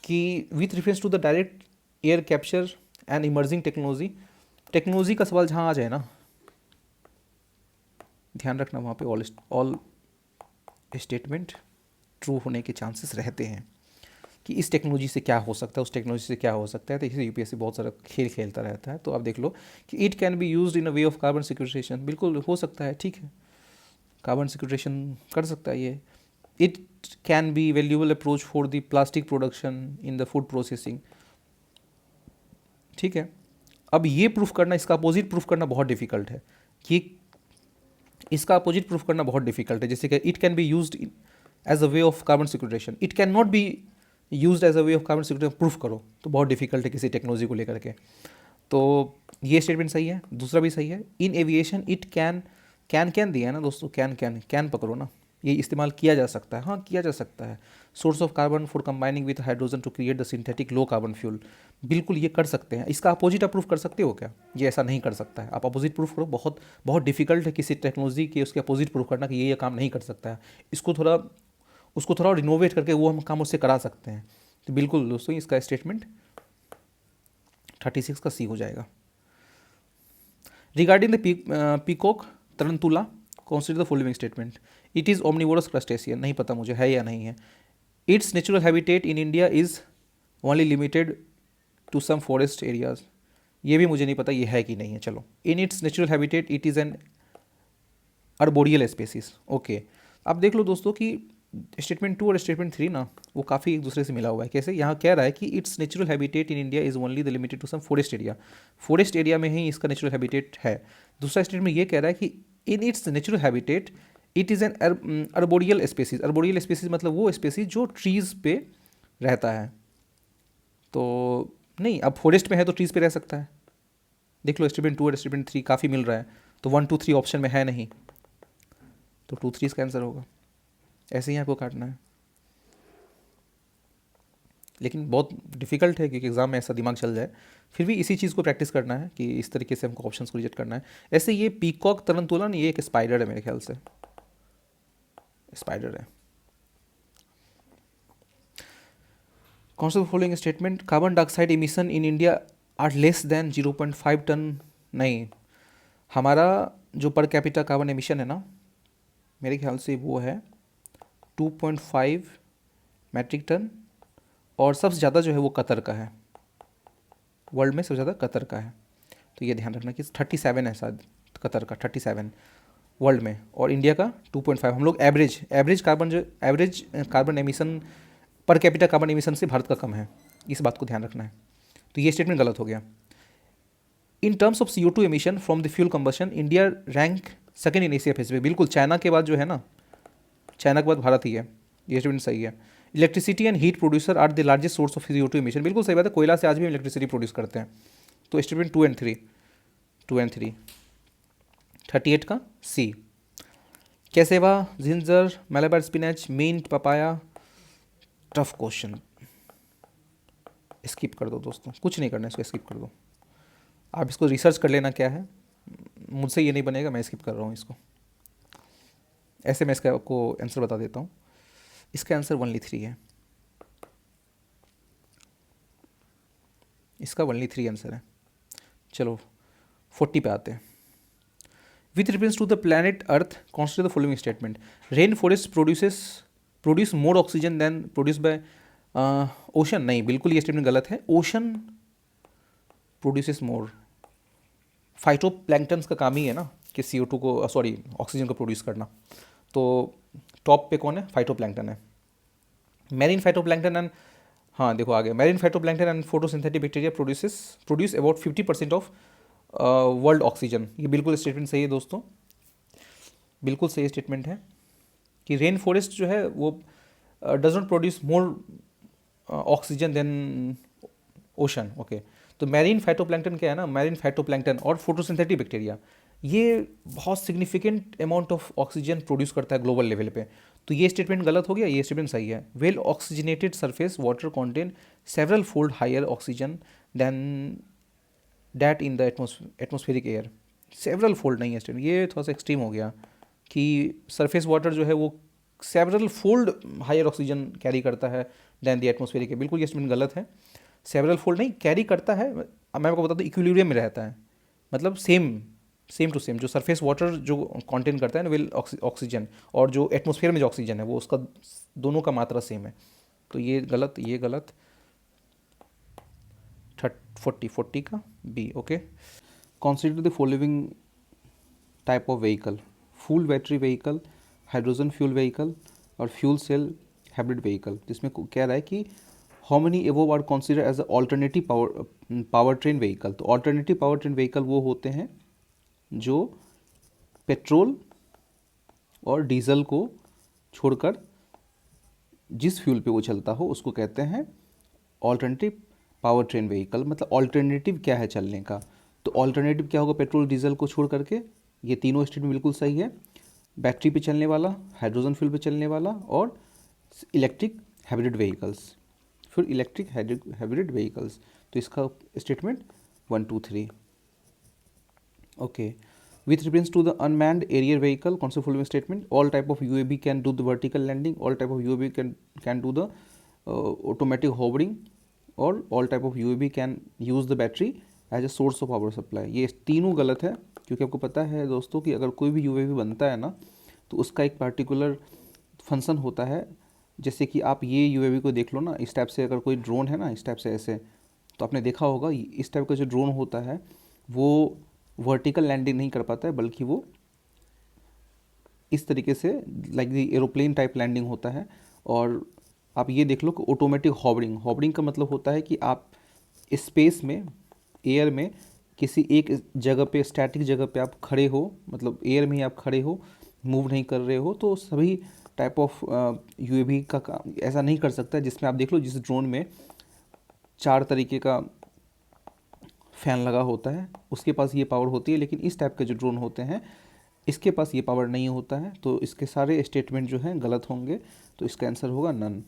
कि with reference to the direct air capture and emerging technology का सवाल जहाँ आ जाए ना, ध्यान रखना वहाँ पे ऑल स्टेटमेंट ट्रू होने के चांसेस रहते हैं कि इस टेक्नोलॉजी से क्या हो सकता है, उस टेक्नोलॉजी से क्या हो सकता है। तो इसे यूपीएससी बहुत सारा खेल खेलता रहता है। तो आप देख लो कि it can be used in a way of carbon sequestration, बिल्कुल हो सकता है, ठीक है, कार्बन सिक्वेस्ट्रेशन कर सकता है ये। It can B valuable approach for the plastic production in the food processing, ठीक है। अब ये प्रूफ करना, इसका अपोजिट प्रूफ करना बहुत डिफिकल्ट है कि इसका अपोजिट प्रूफ करना बहुत डिफिकल्ट है। जैसे कि it can be used as a way of carbon sequestration, it can not be used as a way of carbon sequestration, proof करो तो बहुत डिफिकल्ट है किसी टेक्नोलॉजी को लेकर के। तो ये स्टेटमेंट सही है, दूसरा भी सही है। इन एविएशन इट कैन दिया है ना दोस्तों, कैन पकड़ो ना, ये इस्तेमाल किया जा सकता है, हाँ किया जा सकता है। Source of carbon for combining with hydrogen to create the synthetic low carbon fuel, बिल्कुल ये कर सकते हैं। इसका अपोजिट आप प्रूफ कर सकते हो क्या? ये ऐसा नहीं कर सकता है। आप अपोजिट प्रूफ करो, बहुत डिफिकल्ट है किसी टेक्नोलॉजी के उसके अपोजिट प्रूफ करना कि ये काम नहीं कर सकता है। उसको थोड़ा रिनोवेट करके वो हम काम उससे करा सकते हैं। तो बिल्कुल दोस्तों इसका स्टेटमेंट 36 का सी हो जाएगा। Regarding the peacock tarantula consider the following statement. It is omnivorous crustacean, नहीं पता मुझे है या नहीं है। Its natural habitat in India is only limited to some forest areas, ये भी मुझे नहीं पता ये है कि नहीं है। चलो, in its natural habitat it is an arboreal species. Okay, अब देख लो दोस्तों कि स्टेटमेंट 2 और स्टेटमेंट 3 ना वो काफ़ी एक दूसरे से मिला हुआ है। कैसे? यहाँ कह रहा है कि it's natural habitat in India is only the limited to some forest area, forest area में ही इसका नेचुरल हैबिटेट है। दूसरा स्टेटमेंट ये कह रहा है कि in its natural habitat it is an arboreal species. Arboreal species मतलब वो स्पेसीज जो ट्रीज़ पे रहता है। तो नहीं, अब फॉरेस्ट में है तो ट्रीज़ पे रह सकता है। देख लो स्टेटमेंट 2 और स्टेटमेंट 3 काफ़ी मिल रहा है। तो 1 2 3 ऑप्शन में है नहीं, तो 2 3 इसका आंसर होगा। ऐसे ही आपको काटना है, लेकिन बहुत डिफिकल्ट है क्योंकि एग्जाम में ऐसा दिमाग चल जाए। फिर भी इसी चीज़ को प्रैक्टिस करना है कि इस तरीके से हमको ऑप्शंस को रिजेक्ट करना है। ऐसे ये पीकॉक तरंतुलन ये एक स्पाइडर है, मेरे ख्याल से स्पाइडर है। कौन सा following statement carbon dioxide emission in India are less than 0.5 ton. नहीं, हमारा जो पर कैपिटा कार्बन एमिशन है ना, मेरे ख्याल से वो है 2.5 मैट्रिक टन, और सबसे ज़्यादा जो है वो कतर का है, वर्ल्ड में सबसे ज़्यादा कतर का है। तो ये ध्यान रखना कि 37 है शायद कतर का, 37 वर्ल्ड में, और इंडिया का 2.5। हम लोग average carbon emission per capita carbon emission से भारत का कम है, इस बात को ध्यान रखना है। तो ये स्टेटमेंट गलत हो गया। In terms of CO2 emission from the fuel combustion India rank second in Asia Pacific, बिल्कुल चाइना के बाद जो है ना, चाइना के बाद भारत ही है, ये स्टेटमेंट सही है। Electricity and heat producer are the largest source of CO2 emission, बिल्कुल सही बात है, कोयला से आज भी हम इलेक्ट्रिसिटी प्रोड्यूस करते हैं। तो स्टेटमेंट 2 और 3 38 का C. Cassava, ginger, Malabar spinach, mint, papaya, tough question, skip कर दो दोस्तों, कुछ नहीं करना है, इसको स्किप कर दो। आप इसको रिसर्च कर लेना क्या है, मुझसे ये नहीं बनेगा, मैं स्किप कर रहा हूँ इसको। ऐसे मैं इसका आपको आंसर बता देता हूँ। इसका आंसर ओनली 3 है, इसका ओनली 3 आंसर है। चलो 40 पे आते हैं। With reference to the planet earth consider the following statement. Rain forest produce more oxygen than produce by ocean. नहीं, बिल्कुल ये स्टेटमेंट गलत है। ओशन प्रोड्यूसेस मोर, फाइटोप्लैंक्टन्स का काम ही है ना कि CO2 को, सॉरी, ऑक्सीजन को प्रोड्यूस करना। तो टॉप पे कौन है? फाइटोप्लैंक्टन है। मैरीन फाइटोप्लैंक्टन एंड, हाँ देखो आगे, marine phytoplankton and photosynthetic bacteria produce about 50% of world oxygen. ये बिल्कुल स्टेटमेंट सही है दोस्तों, बिल्कुल सही स्टेटमेंट है कि रेन फॉरेस्ट जो है वो does not produce more oxygen than ocean. Okay, तो मैरीन फाइटोप्लैंक्टन क्या है ना, मैरीन फाइटोप्लैंक्टन और फोटोसिंथेटिक बैक्टीरिया ये बहुत significant amount of oxygen produce करता है ग्लोबल लेवल पे। तो ये स्टेटमेंट गलत हो गया, ये स्टेटमेंट सही है। Well oxygenated surface water contain several fold higher oxygen than that in the atmospheric air. Several fold नहीं है स्टेटमेंट, ये थोड़ा सा एक्सट्रीम हो गया कि सरफेस वाटर जो है वो several fold higher oxygen carry करता है दैन द एटमोस्फेरिक एयर। बिल्कुल ये स्टेटमेंट गलत है। सेवरल फोल्ड नहीं, कैरी करता है, मैं आपको बताता हूँ, इक्विलिब्रियम में रहता है, मतलब सेम टू सेम जो सरफेस वाटर जो कंटेन करता है ना विल ऑक्सीजन, और जो एटमॉस्फेयर में जो ऑक्सीजन है वो उसका दोनों का मात्रा सेम है। तो ये गलत, ये गलत। 40 का B. Okay, consider the following type of vehicle. Full battery vehicle, hydrogen fuel vehicle और फ्यूल सेल हाइब्रिड व्हीकल। जिसमें कह रहा है कि how many above are consider as a alternative power train vehicle. तो ऑल्टरनेटिव पावर ट्रेन व्हीकल वो होते हैं जो पेट्रोल और डीजल को छोड़कर जिस फ्यूल पे वो चलता हो उसको कहते हैं ऑल्टरनेटिव पावर ट्रेन व्हीकल। मतलब ऑल्टरनेटिव क्या है चलने का, तो ऑल्टरनेटिव क्या होगा पेट्रोल डीजल को छोड़ करके। ये तीनों स्टेटमेंट बिल्कुल सही है। बैटरी पे चलने वाला, हाइड्रोजन फ्यूल पे चलने वाला और इलेक्ट्रिक हाइब्रिड व्हीकल्स। फिर इलेक्ट्रिक हाइब्रिड व्हीकल्स, तो इसका statement 1 2 3। Okay, with reference to the unmanned aerial vehicle concept following statement, all type of UAV can do the vertical landing, all type of UAV can do the automatic hovering, or all type of UAV can use the battery as a source of power supply। ये तीनों गलत है, क्योंकि आपको पता है दोस्तों कि अगर कोई भी UAV बनता है ना तो उसका एक पार्टिकुलर फंक्शन होता है। जैसे कि आप ये UAV को देख लो ना, इस टाइप से अगर कोई ड्रोन है ना, इस टाइप से ऐसे, तो आपने देखा होगा इस टाइप का जो ड्रोन होता है वो वर्टिकल लैंडिंग नहीं कर पाता है, बल्कि वो इस तरीके से like the aeroplane type landing होता है। और आप ये देख लो कि ऑटोमेटिक हॉवरिंग, हॉवरिंग का मतलब होता है कि आप स्पेस में, एयर में किसी एक जगह पे, स्टैटिक जगह पे आप खड़े हो, मतलब एयर में ही आप खड़े हो, मूव नहीं कर रहे हो। तो सभी टाइप ऑफ UAV का काम ऐसा नहीं कर सकता, जिसमें आप देख लो जिस ड्रोन में 4 तरीके का फ़ैन लगा होता है उसके पास ये पावर होती है, लेकिन इस टाइप के जो ड्रोन होते हैं इसके पास ये पावर नहीं होता है। तो इसके सारे स्टेटमेंट जो हैं गलत होंगे, तो इसका आंसर होगा none.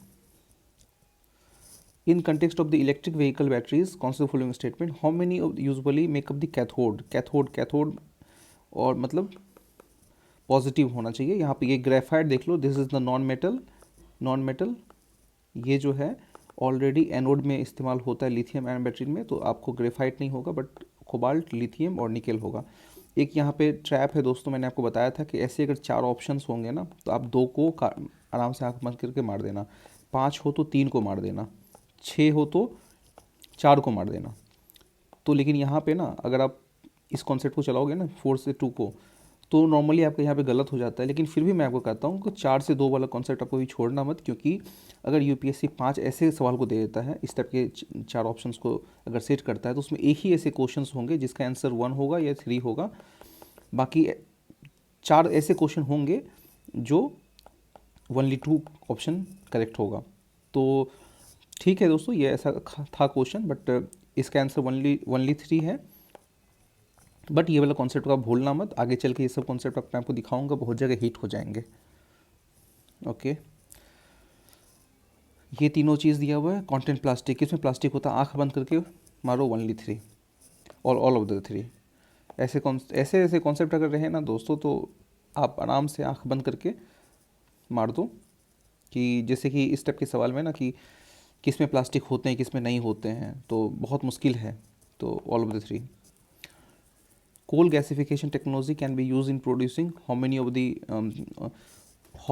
In context of the electric vehicle batteries consider following statement. How many usually make up the cathode. Cathode और मतलब पॉजिटिव होना चाहिए। यहाँ पे ये ग्रेफाइट देख लो, this is the non metal. ये जो है ऑलरेडी एनोड में इस्तेमाल होता है लिथियम आयन बैटरी में, तो आपको ग्रेफाइट नहीं होगा बट कोबाल्ट, लिथियम और निकेल होगा। एक यहाँ पे ट्रैप है दोस्तों, मैंने आपको बताया था कि ऐसे अगर 4 ऑप्शंस होंगे ना तो आप 2 को आराम से आँख बंद करके मार देना, 5 हो तो 3 को मार देना, 6 हो तो 4 को मार देना। तो लेकिन यहाँ पे ना अगर आप इस कॉन्सेप्ट को चलाओगे ना 4 से 2 को, तो नॉर्मली आपका यहाँ पे गलत हो जाता है। लेकिन फिर भी मैं आपको कहता हूँ कि 4 से 2 वाला कॉन्सेप्ट आपको भी छोड़ना मत, क्योंकि अगर UPSC 5 ऐसे सवाल को दे देता है, इस टाइप के 4 ऑप्शंस को अगर सेट करता है, तो उसमें एक ही ऐसे क्वेश्चंस होंगे जिसका आंसर 1 होगा या 3 होगा। बाकी 4 ऐसे क्वेश्चन होंगे जो ओनली 2 ऑप्शन करेक्ट होगा। तो ठीक है दोस्तों, ये ऐसा था क्वेश्चन, बट इसका आंसर ओनली 3 है। बट ये वाला कॉन्सेप्ट का भूलना मत, आगे चल के ये सब कॉन्सेप्ट मैं आपको दिखाऊंगा, बहुत जगह हिट हो जाएंगे। ओके, ये तीनों चीज़ दिया हुआ है। कंटेंट प्लास्टिक, इसमें प्लास्टिक होता है, आँख बंद करके मारो only 3। All of the three. ऐसे कॉन्सेप्ट अगर रहे ना दोस्तों तो आप आराम से आंख बंद करके मार दो कि जैसे कि इस टाइप के सवाल में ना कि किस में प्लास्टिक होते हैं किस में नहीं होते हैं, तो बहुत मुश्किल है। तो all of the three. Coal gasification technology can be use in producing how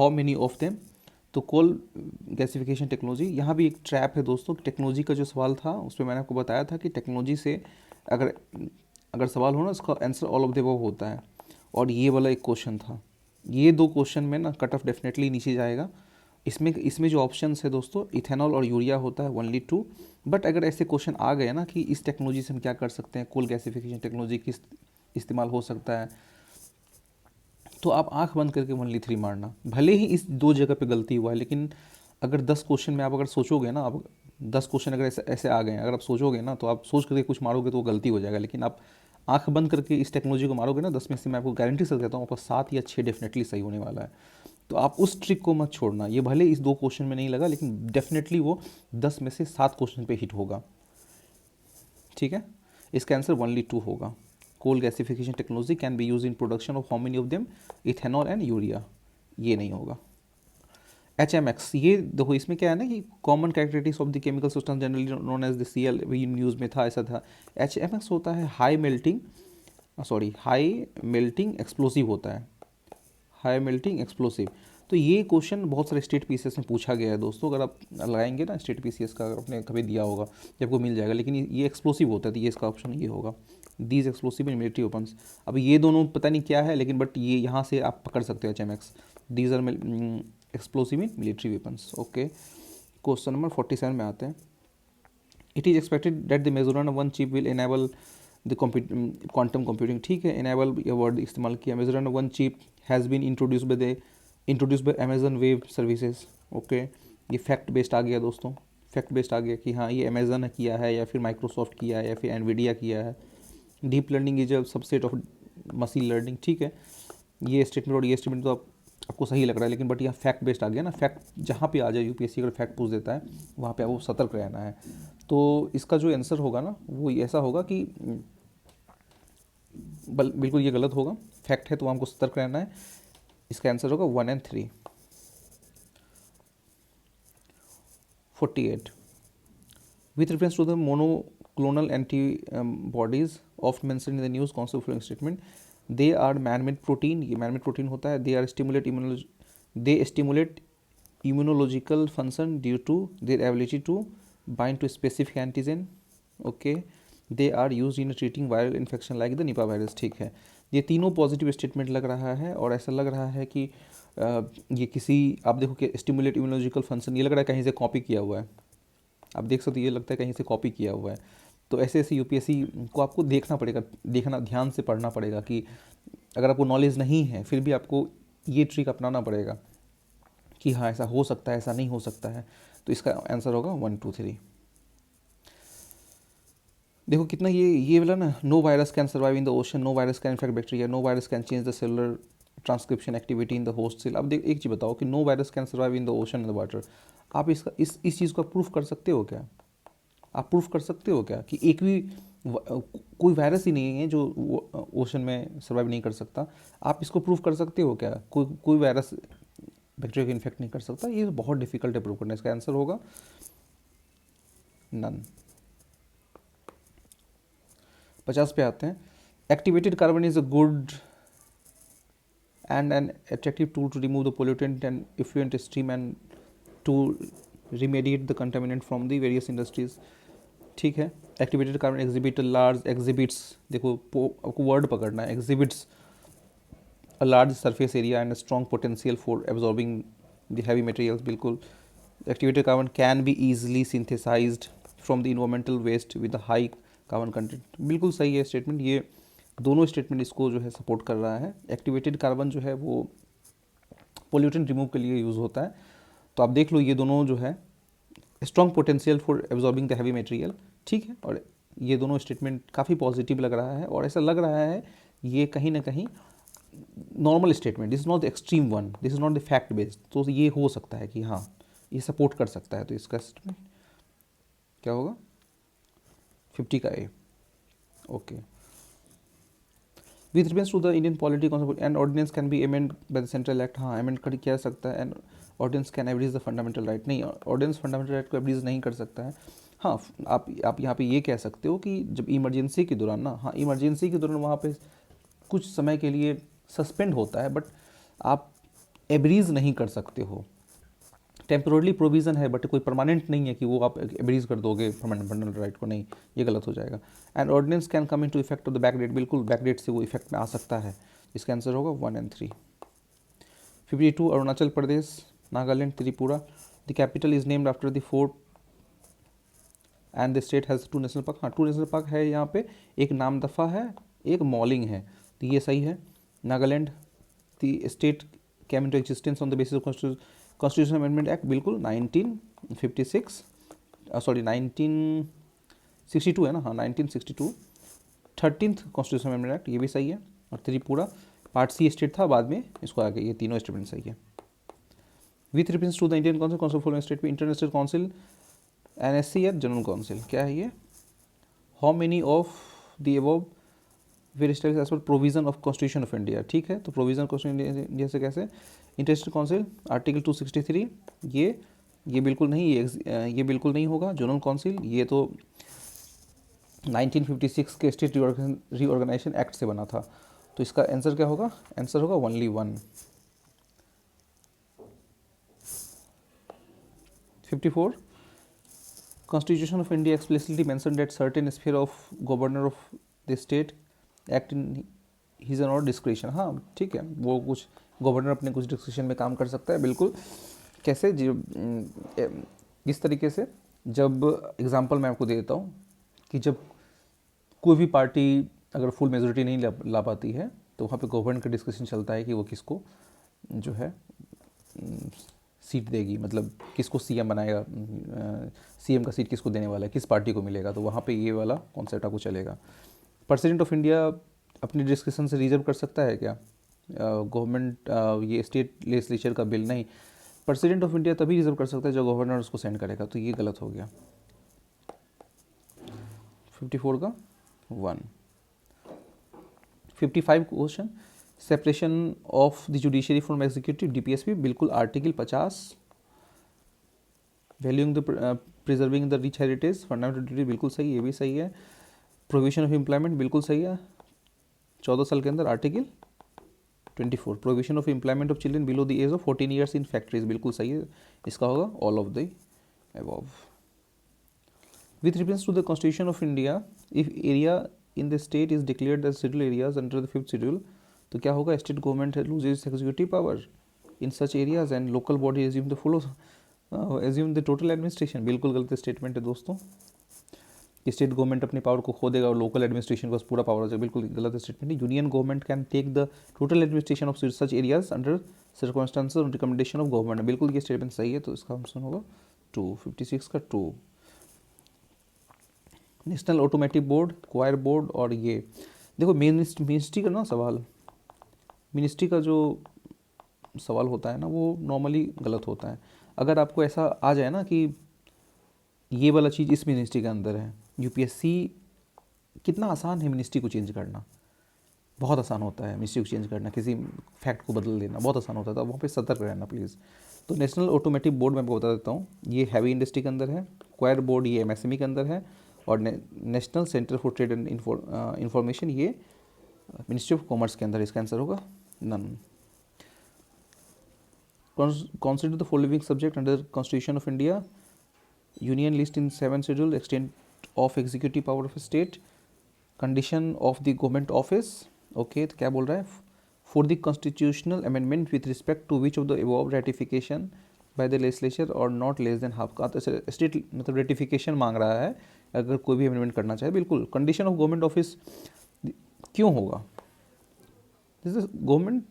many of them. तो कोल गैसिफिकेशन टेक्नोलॉजी, यहाँ भी एक ट्रैप है दोस्तों। टेक्नोलॉजी का जो सवाल था उसमें मैंने आपको बताया था कि टेक्नोलॉजी से अगर अगर सवाल हो ना उसका answer all of the above होता है, और ये वाला एक क्वेश्चन था। ये दो क्वेश्चन में ना कट ऑफ डेफिनेटली नीचे जाएगा। इसमें जो ऑप्शंस है दोस्तों इथेनॉल और यूरिया होता है ओनली टू। बट अगर ऐसे क्वेश्चन आ गए ना कि इस टेक्नोलॉजी से हम क्या कर सकते हैं, कोल गैसिफिकेशन टेक्नोलॉजी किस इस्तेमाल हो सकता है, तो आप आंख बंद करके ओनली थ्री मारना। भले ही इस दो जगह पे गलती हुआ है, लेकिन अगर 10 क्वेश्चन में आप अगर सोचोगे ना, आप 10 क्वेश्चन अगर ऐसे आ गए हैं, अगर आप सोचोगे ना तो आप सोच करके कुछ मारोगे तो वो गलती हो जाएगा। लेकिन आप आंख बंद करके इस टेक्नोलॉजी को मारोगे ना, 10 में से मैं आपको गारंटी से कहता हूँ आपका 7 या 6 डेफिनेटली सही होने वाला है। तो आप उस ट्रिक को मत छोड़ना। ये भले इस दो क्वेश्चन में नहीं लगा, लेकिन डेफिनेटली वो 10 में से 7 क्वेश्चन पे हिट होगा। ठीक है, इसका आंसर ओनली टू होगा। Coal gasification technology can be use in production of how many of them, ethanol and urea. ये नहीं होगा। HMX, ये देखो इसमें क्या है ना कि common characteristics of the chemical substance generally known as the CL, news में था, ऐसा था। HMX होता है हाई मेल्टिंग एक्सप्लोसिव होता है, हाई मेल्टिंग एक्सप्लोसिव। तो ये क्वेश्चन बहुत सारे स्टेट PCS में पूछा गया है दोस्तों। अगर आप लगाएंगे ना स्टेट PCS का, अगर आपने कभी दिया होगा जब को मिल जाएगा। लेकिन ये एक्सप्लोसिव होता है, तो ये इसका ऑप्शन ये होगा, these explosive in military weapons. अब ये दोनों पता नहीं क्या है, लेकिन बट ये यहाँ से आप पकड़ सकते हो HMX, these are explosive in military weapons. Okay, question number 47 में आते हैं। It is expected that the measurement of one chip will enable the quantum computing. ठीक है, एनेबल ये वर्ड इस्तेमाल किया। Measurement of one chip has been introduce by Amazon web services. Okay, ये fact based आ गया दोस्तों, फैक्ट बेस्ड आ गया कि हाँ ये अमेजन ने किया है, या फिर माइक्रोसॉफ्ट किया है, या फिर एनवीडिया किया है। Deep learning is a subset of machine learning. ठीक है, ये स्टेटमेंट और ये स्टेटमेंट तो आपको सही लग रहा है, लेकिन बट यहाँ फैक्ट बेस्ड आ गया ना। फैक्ट जहाँ पे आ जाए UPSC अगर फैक्ट पूछ देता है, वहाँ पे आपको सतर्क रहना है। तो इसका जो आंसर होगा ना वो ऐसा होगा कि बिल्कुल ये गलत होगा। फैक्ट है तो हमको सतर्क रहना है। इसका आंसर होगा 1 and 3। 48, with reference to the monoclonal antibodies often mentioned in the news concept following statement, they are man-made protein। ये man-made protein होता है। they stimulate immunological function due to their ability to bind to specific antigen। okay, they are used in treating viral infection like the Nipah virus। ठीक है, ये तीनों positive statement लग रहा है, और ऐसा लग रहा है कि ये किसी, आप देखो कि स्टिमुलेट इम्यूनोलॉजिकल फंक्शन, ये लग रहा है कहीं से कॉपी किया हुआ है। आप देख सकते हो, ये लगता है कहीं से कॉपी किया हुआ है। तो ऐसे UPSC को आपको देखना ध्यान से पढ़ना पड़ेगा कि अगर आपको नॉलेज नहीं है फिर भी आपको ये ट्रिक अपनाना पड़ेगा कि हाँ ऐसा हो सकता है, ऐसा नहीं हो सकता है। तो इसका आंसर होगा 1, 2, 3। देखो कितना ये वाला ना, no virus can survive in the ocean, no virus can infect bacteria, no virus can change the cellular transcription activity in the host cell. अब एक चीज़ बताओ कि no virus can survive in the ocean and the water. आप इसका इस चीज़ को proof कर सकते हो क्या? आप प्रूफ कर सकते हो क्या कि एक भी कोई वायरस ही नहीं है जो ओशन में सर्वाइव नहीं कर सकता? आप इसको प्रूफ कर सकते हो क्या? कोई वायरस बैक्टीरिया को इन्फेक्ट नहीं कर सकता? ये बहुत डिफिकल्ट है प्रूव करना। इसका आंसर होगा नन। 50 पे आते हैं। Activated carbon is a good and an attractive tool to remove the pollutant and effluent stream and to remediate the contaminant from the various industries। ठीक है, activated carbon exhibit large exhibits, देखो आपको word पकड़ना है, exhibits a large surface area and strong potential for absorbing the heavy materials. बिल्कुल, activated carbon can be easily synthesised from the environmental waste with high carbon content. बिल्कुल सही है statement. ये दोनों स्टेटमेंट इसको जो है सपोर्ट कर रहा है। एक्टिवेटेड कार्बन जो है वो पोल्यूटेंट रिमूव के लिए यूज़ होता है। तो आप देख लो ये दोनों जो है strong potential for absorbing the heavy material. ठीक है, और ये दोनों स्टेटमेंट काफ़ी पॉजिटिव लग रहा है, और ऐसा लग रहा है ये कहीं ना कहीं normal statement, this is not the extreme one, this is not the fact based. तो ये हो सकता है कि हाँ ये सपोर्ट कर सकता है। तो इसका स्टेटमेंट क्या होगा? 50 का A. Okay. With reference to the Indian polity concept an ordinance can be amend by the central act, हाँ अमेंड कर किया सकता है। An ordinance can abridge the fundamental right, नहीं ऑर्डिनेंस फंडामेंटल राइट को एब्रीज नहीं कर सकता है। हाँ आप यहाँ पे ये कह सकते हो कि जब इमरजेंसी के दौरान ना, हाँ इमरजेंसी के दौरान वहाँ पे कुछ समय के लिए सस्पेंड होता है, बट आप एब्रीज नहीं कर सकते हो। टेम्पोरली प्रोविज़न है बट कोई परमानेंट नहीं है कि वो आप एब्रीज कर दोगे फंडामेंटल राइट को, नहीं ये गलत हो जाएगा। And ordinance can come into effect of the back date, बिल्कुल बैक डेट से वो इफेक्ट में आ सकता है। इसका आंसर होगा 1 और 3। 52 Arunachal Pradesh, Nagaland, Tripura. The capital is named after the fort and the state has 2 national park, हाँ 2 नेशनल पार्क है यहाँ पे, एक नामदफा है एक मॉलिंग है, तो ये सही है। Nagaland, the state came into existence on the basis of constitution amendment act, बिल्कुल 1956, सॉरी 1962 है ना, हाँ 1962, 13th कॉन्स्टिट्यूशन अमेंडमेंट एक्ट, ये भी सही है। और त्रिपुरा पार्ट सी स्टेट था, बाद में इसको आगे, ये तीनों स्टेटमेंट सही है। With reference to the Indian council council for state में इंटरनेशनल काउंसिल एनएससी या जनरल काउंसिल, क्या है ये? How many of the above were state as per provision of constitution of India, ठीक है, तो प्रोविजन कॉन्स्टिट्यूशन इंडिया से कैसे? इंटरनेशनल काउंसिल आर्टिकल 263, ये बिल्कुल नहीं, ये बिल्कुल नहीं होगा। जनरल काउंसिल ये तो 1956 के स्टेट रीऑर्गेनाइजेशन एक्ट से बना था, तो इसका आंसर क्या होगा? आंसर होगा only 1। 54 Constitution of India explicitly mentioned that certain sphere of governor of the state act in his or her discretion, हाँ ठीक है, वो कुछ गवर्नर अपने कुछ डिस्क्रिप्शन में काम कर सकता है, बिल्कुल। कैसे इस तरीके से, जब एग्जांपल मैं आपको दे देता हूँ कि जब कोई भी पार्टी अगर फुल मेजोरिटी नहीं ला पाती है, तो वहाँ पे गवर्नर का डिस्कशन चलता है कि वो किसको जो है सीट देगी, मतलब किसको सीएम बनाएगा, सीएम का सीट किसको देने वाला है, किस पार्टी को मिलेगा, तो वहाँ पे ये वाला कॉन्सेप्ट आपको चलेगा। प्रेसिडेंट ऑफ इंडिया अपनी डिस्कशन से रिजर्व कर सकता है क्या? गवर्नमेंट ये स्टेट लेजिस्लेचर का बिल नहीं, प्रेसिडेंट ऑफ इंडिया तभी रिजर्व कर सकता है जब गवर्नर उसको सेंड करेगा, तो ये गलत हो गया। 54 का 1। 55 question, separation of the judiciary from executive DPSP, बिल्कुल article 50। Valuing the preserving the rich heritage fundamental duty, बिल्कुल सही, ये भी सही है। प्रोविजन ऑफ एम्प्लॉयमेंट, बिल्कुल सही है, 14 साल के अंदर article 24। Provision of employment of children below the age of 14 years in factories, बिल्कुल सही है, इसका होगा all of the above. With reference to the constitution of India, if area in the state is declared as schedule areas under the 5th schedule, तो क्या होगा? State government loses executive power in such areas and local body assume the full assume the total administration, बिल्कुल गलत statement है दोस्तों। State government अपनी power को खो देगा और लोकल एडमिनिस्ट्रेशन को पूरा पावर हो जाएगा, बिल्कुल गलत स्टेटमेंट है। Union government can take the total administration of such areas under circumstances और रिकमेंडेशन ऑफ गवर्नमेंट, बिल्कुल ये स्टेटमेंट सही है, तो इसका ऑप्शन होगा 2। 56 का 2। National automatic board, coir board, और ये देखो मिनिस्ट्री का ना सवाल, मिनिस्ट्री का जो सवाल होता है ना, वो नॉर्मली गलत होता है। अगर आपको ऐसा आ जाए ना कि ये वाला चीज़ इस मिनिस्ट्री के अंदर है, यूपीएससी कितना आसान है मिनिस्ट्री को चेंज करना, बहुत आसान होता है मिनिस्ट्री को चेंज करना, किसी फैक्ट को बदल देना बहुत आसान होता था, वहाँ पे सतर्क रहना प्लीज़। तो नेशनल ऑटोमेटिक बोर्ड मैं आपको बता देता हूँ, ये हैवी इंडस्ट्री के अंदर है। क्वायर बोर्ड ये एमएसएमई के अंदर है, और national centre for trade and information ये मिनिस्ट्री ऑफ कॉमर्स के अंदर, इसका आंसर होगा none. Consider the following subject under Constitution of India. Union list in 7th schedule, extent of executive power of a state, condition of the government office. Okay, तो क्या बोल रहा है? For the constitutional amendment with respect to which of the above ratification by the legislature or not less than half, का state मतलब ratification मांग रहा है अगर कोई भी अमेंडमेंट करना चाहे, बिल्कुल। कंडीशन ऑफ गवर्नमेंट ऑफिस क्यों होगा? दिस इज गवर्नमेंट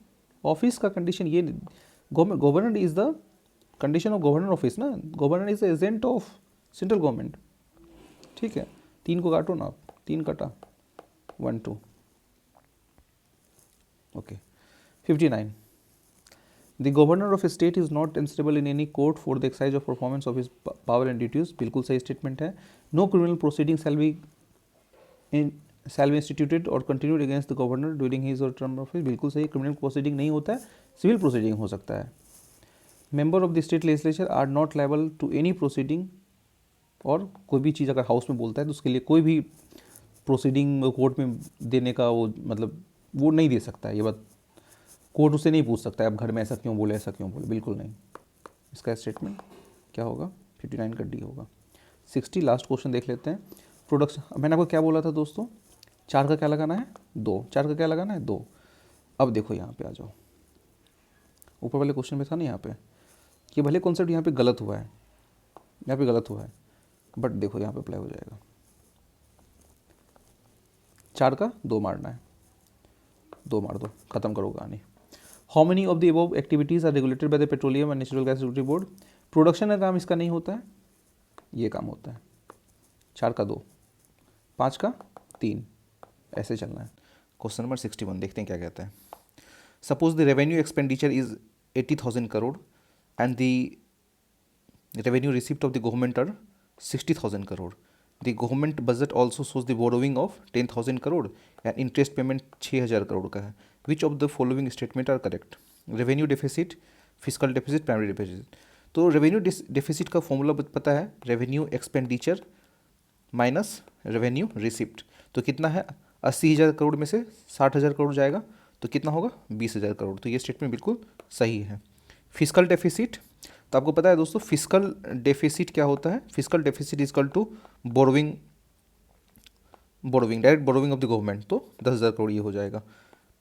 ऑफिस का कंडीशन, ये governor is the condition of governor office ना, governor is the agent of central government, ठीक है। 3 को काटो ना आप, 3 कटा, 1 2। Okay. 59 the governor of a state is not answerable in any court for the excise of performance of his power and duties, बिल्कुल सही स्टेटमेंट है। No criminal proceeding shall be shall be instituted और continued against the governor during his और term of office, बिल्कुल सही। Criminal proceeding नहीं होता है, सिविल प्रोसीडिंग हो सकता है। Member of the state legislature are not liable to any proceeding, और कोई भी चीज़ अगर हाउस में बोलता है तो उसके लिए कोई भी प्रोसीडिंग कोर्ट में देने का वो मतलब वो नहीं दे सकता है, ये बात कोर्ट उससे नहीं पूछ सकता है आप घर में ऐसा क्यों बोले, ऐसा क्यों बोले, बिल्कुल नहीं। इसका स्टेटमेंट क्या होगा, 59 का डी होगा। 60 लास्ट क्वेश्चन देख लेते हैं। प्रोडक्शन, मैंने आपको क्या बोला था दोस्तों, 4 का क्या लगाना है 2, 4 का क्या लगाना है 2। अब देखो यहाँ पे आ जाओ, ऊपर वाले क्वेश्चन में था ना यहाँ पे, कि भले कॉन्सेप्ट यहाँ पे गलत हुआ है, यहाँ पे गलत हुआ है, बट देखो यहाँ पे अप्लाई हो जाएगा। 4 का 2 मारना है, 2 मार दो, खत्म करो कहानी। How many of the above activities are regulated by the petroleum and natural gas regulatory board. Production का काम इसका नहीं होता है, ये काम होता है। 4 का 2, 5 का 3, ऐसे चलना है। क्वेश्चन नंबर 61 देखते हैं क्या कहता है। Suppose the revenue expenditure is 80,000 crore and the revenue receipt of the government are 60,000 crore. The government budget also shows the borrowing of 10,000 crore and interest payment 6,000 crore का है। Which of the following statement are correct? Revenue deficit, fiscal deficit, primary deficit। तो revenue deficit का formula पता है, revenue expenditure minus revenue receipt। तो कितना है, 80,000 करोड़ में से 60,000 करोड़ जाएगा तो कितना होगा 20,000 करोड़। तो ये स्टेटमेंट बिल्कुल सही है। फिस्कल डेफिसिट, तो आपको पता है दोस्तों फिस्कल डेफिसिट क्या होता है, fiscal deficit is equal to borrowing, direct borrowing of the government, तो 10,000 करोड़ ये हो जाएगा।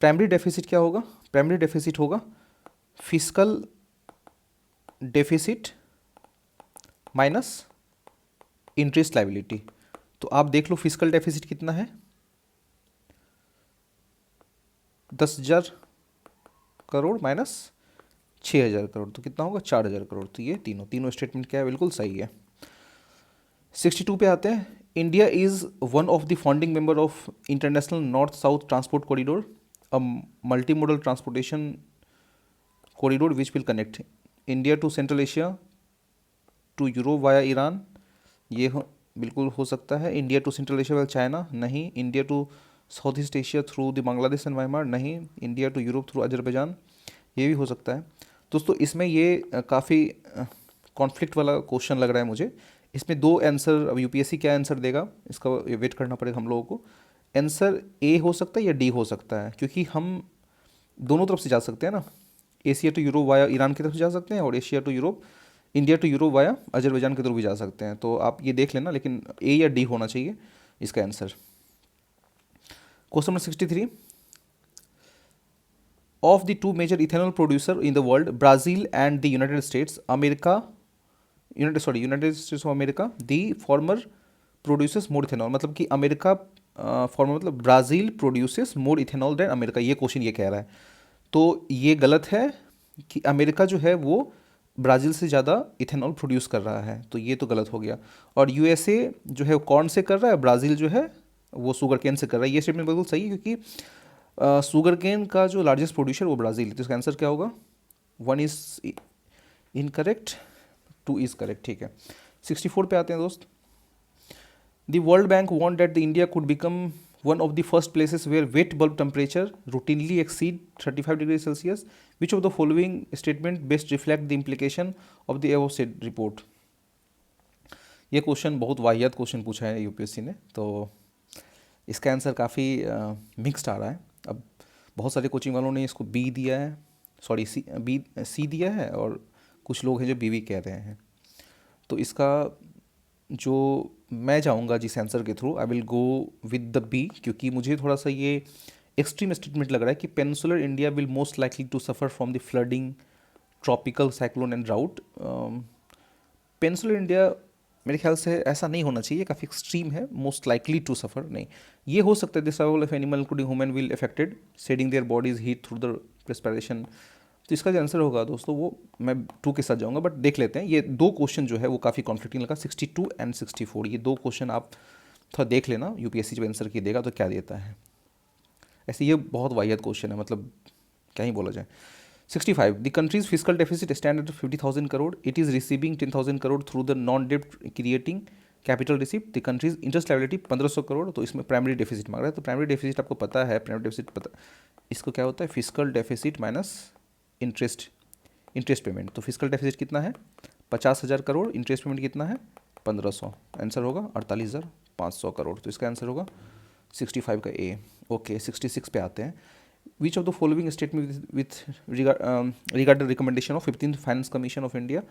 प्राइमरी डेफिसिट क्या होगा, प्राइमरी डेफिसिट होगा fiscal deficit minus interest liability. तो आप देख लो फिस्कल डेफिसिट कितना है, 10,000 करोड़ माइनस 6,000 करोड़, तो कितना होगा 4,000 करोड़। तो ये तीनों स्टेटमेंट क्या है, बिल्कुल सही है। 62 पे आते हैं। India is one of the founding member of International North South Transport Corridor, a multi modal transportation corridor which will connect India to Central Asia to Europe via Iran, ये बिल्कुल हो सकता है। India to Central Asia via China, नहीं। India to South East Asia through the Bangladesh and Myanmar, नहीं। India to Europe through Azerbaijan, ये भी हो सकता है। दोस्तों इसमें ये काफ़ी कॉन्फ्लिक्ट वाला क्वेश्चन लग रहा है मुझे। इसमें 2 आंसर, अब यूपीएससी क्या आंसर देगा इसका वेट करना पड़ेगा हम लोगों को। आंसर ए हो सकता है या डी हो सकता है, क्योंकि हम दोनों तरफ से जा सकते हैं ना, Asia to Europe via Iran की तरफ से जा सकते हैं और Asia to Europe, India to Europe via Azerbaijan की तरफ भी जा सकते हैं। तो आप ये देख लेना, लेकिन ए या डी होना चाहिए इसका answer. Question number 63, of the two major ethanol producer in the world, Brazil and the United States of America, the former produces more ethanol, मतलब कि अमेरिका फॉर्मर मतलब Brazil produces more ethanol than America, ये question ये कह रहा है। तो ये गलत है कि अमेरिका जो है वो ब्राज़ील से ज़्यादा इथेनॉल प्रोड्यूस कर रहा है, तो ये तो गलत हो गया। और यूएसए जो है कॉर्न से कर रहा है, ब्राज़ील जो है वो शुगर केन से कर रहा है, ये स्टेटमेंट बिल्कुल सही है, क्योंकि शुगर केन का जो लार्जेस्ट प्रोड्यूसर वो ब्राज़ील है। तो इसका आंसर क्या होगा, 1 इज़ इनकरेक्ट, 2 इज़ करेक्ट, ठीक है। 64 पे आते हैं दोस्त। The World Bank want that the India could become one of the first places where wet bulb temperature routinely exceed 35 degree Celsius, which of the following statement best reflect the implication of the above said report. ये question बहुत वाहियात question पूछा है UPSC ने, तो इसका answer काफ़ी mixed आ रहा है। अब बहुत सारे कोचिंग वालों ने इसको बी दिया है, सॉरी सी दिया है, और कुछ लोग हैं जो बी कह रहे हैं। तो इसका जो मैं जाऊंगा जिस आंसर के through, I will go with the B, क्योंकि मुझे थोड़ा सा ये एक्सट्रीम स्टेटमेंट लग रहा है कि peninsular India will most likely to suffer from the flooding, tropical cyclone and drought. Peninsular India मेरे ख्याल से ऐसा नहीं होना चाहिए, काफ़ी एक्सट्रीम है, मोस्ट लाइकली टू सफ़र नहीं। ये हो सकता है, the survival of animal including human will affected shedding their bodies heat through the respiration. तो इसका जो आंसर होगा दोस्तों वो मैं 2 के साथ जाऊंगा, बट देख लेते हैं। ये 2 क्वेश्चन जो है वो काफ़ी कॉन्फ्लिक्टिंग लगा, 62 एंड 64, ये 2 क्वेश्चन आप थोड़ा देख लेना, यूपीएससी जब आंसर की देगा तो क्या देता है। ऐसे ये बहुत वाहियात क्वेश्चन है, मतलब क्या ही बोला जाए। 65, the country's physical deficit stand at 50,000 crore, it is receiving 10,000 crore through the non डेप्ट creating capital receipt, the country's interest liability 1500 crore, तो इसमें प्राइमरी डेफिसिट मांग रहा है। तो प्राइमरी डेफिसिट आपको पता है, प्राइमरी डेफिसिट पता, इसको क्या होता है, physical deficit minus interest, interest payment. तो फिजिकल डेफिसिट कितना है 50,000 करोड़, इंटरेस्ट पेमेंट कितना है 1500, आंसर होगा 48,500 करोड़। तो इसका आंसर होगा 65 का ए। ओके 66 पे आते हैं। Which of the following statement with regard recommendation of 15th finance commission of India,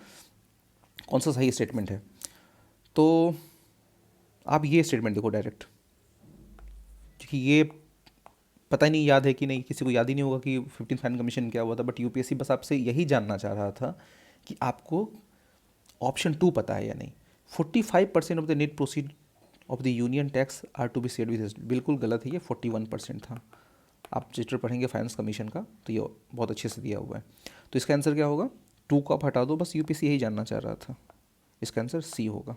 कौन सा सही स्टेटमेंट है? तो आप ये स्टेटमेंट देखो डायरेक्ट, क्योंकि ये पता ही नहीं याद है कि नहीं, किसी को याद ही नहीं होगा कि 15th फाइनेंस कमीशन क्या हुआ था, बट यूपीएससी बस आपसे यही जानना चाह रहा था कि आपको ऑप्शन 2 पता है या नहीं। 45% of the net proceed of the union tax are to be said with, बिल्कुल गलत है, ये 41% था। आप चैप्टर पढ़ेंगे फाइनेंस कमीशन का तो ये बहुत अच्छे से दिया हुआ है। तो इसका आंसर क्या होगा, 2 को आप हटा दो, बस यूपीएससी यही जानना चाह रहा था। इसका आंसर सी होगा।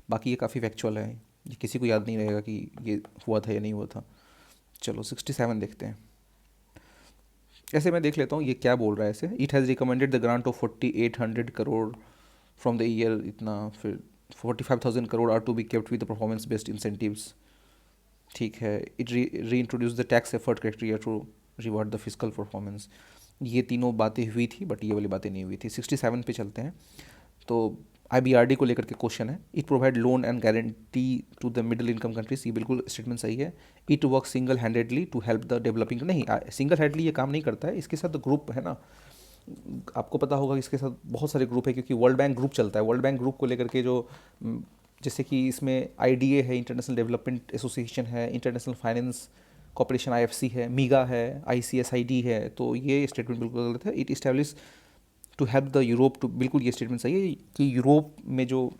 बाकी ये काफ़ी फैक्चुअल है, ये किसी को याद नहीं रहेगा कि ये हुआ था या नहीं हुआ था। चलो 67 देखते हैं। ऐसे मैं देख लेता हूँ ये क्या बोल रहा है ऐसे। It has recommended the grant of 4800 crore from the year इतना, फिर 45,000 crore are to be kept with performance based incentives. ठीक है, it reintroduce the tax effort criteria to reward the physical performance. ये तीनों बातें हुई थी, बट ये वाली बातें नहीं हुई थी। 67 पे चलते हैं। तो IBRD को लेकर के क्वेश्चन है। It provide loan and guarantee to the middle income countries, ये बिल्कुल स्टेटमेंट सही है। It work single handedly to help the developing, नहीं सिंगल हैंडली ये काम नहीं करता है, इसके साथ ग्रुप है ना, आपको पता होगा इसके साथ बहुत सारे ग्रुप है, क्योंकि वर्ल्ड बैंक ग्रुप चलता है। वर्ल्ड बैंक ग्रुप को लेकर के जो जैसे कि इसमें IDA है, इंटरनेशनल डेवलपमेंट एसोसिएशन है, इंटरनेशनल फाइनेंस कॉर्पोरेशन IFC है, मीगा है, ICSID है। तो ये स्टेटमेंट बिल्कुल गलत है। It establish to help the Europe to, बिल्कुल ये स्टेटमेंट सही है कि यूरोप में जो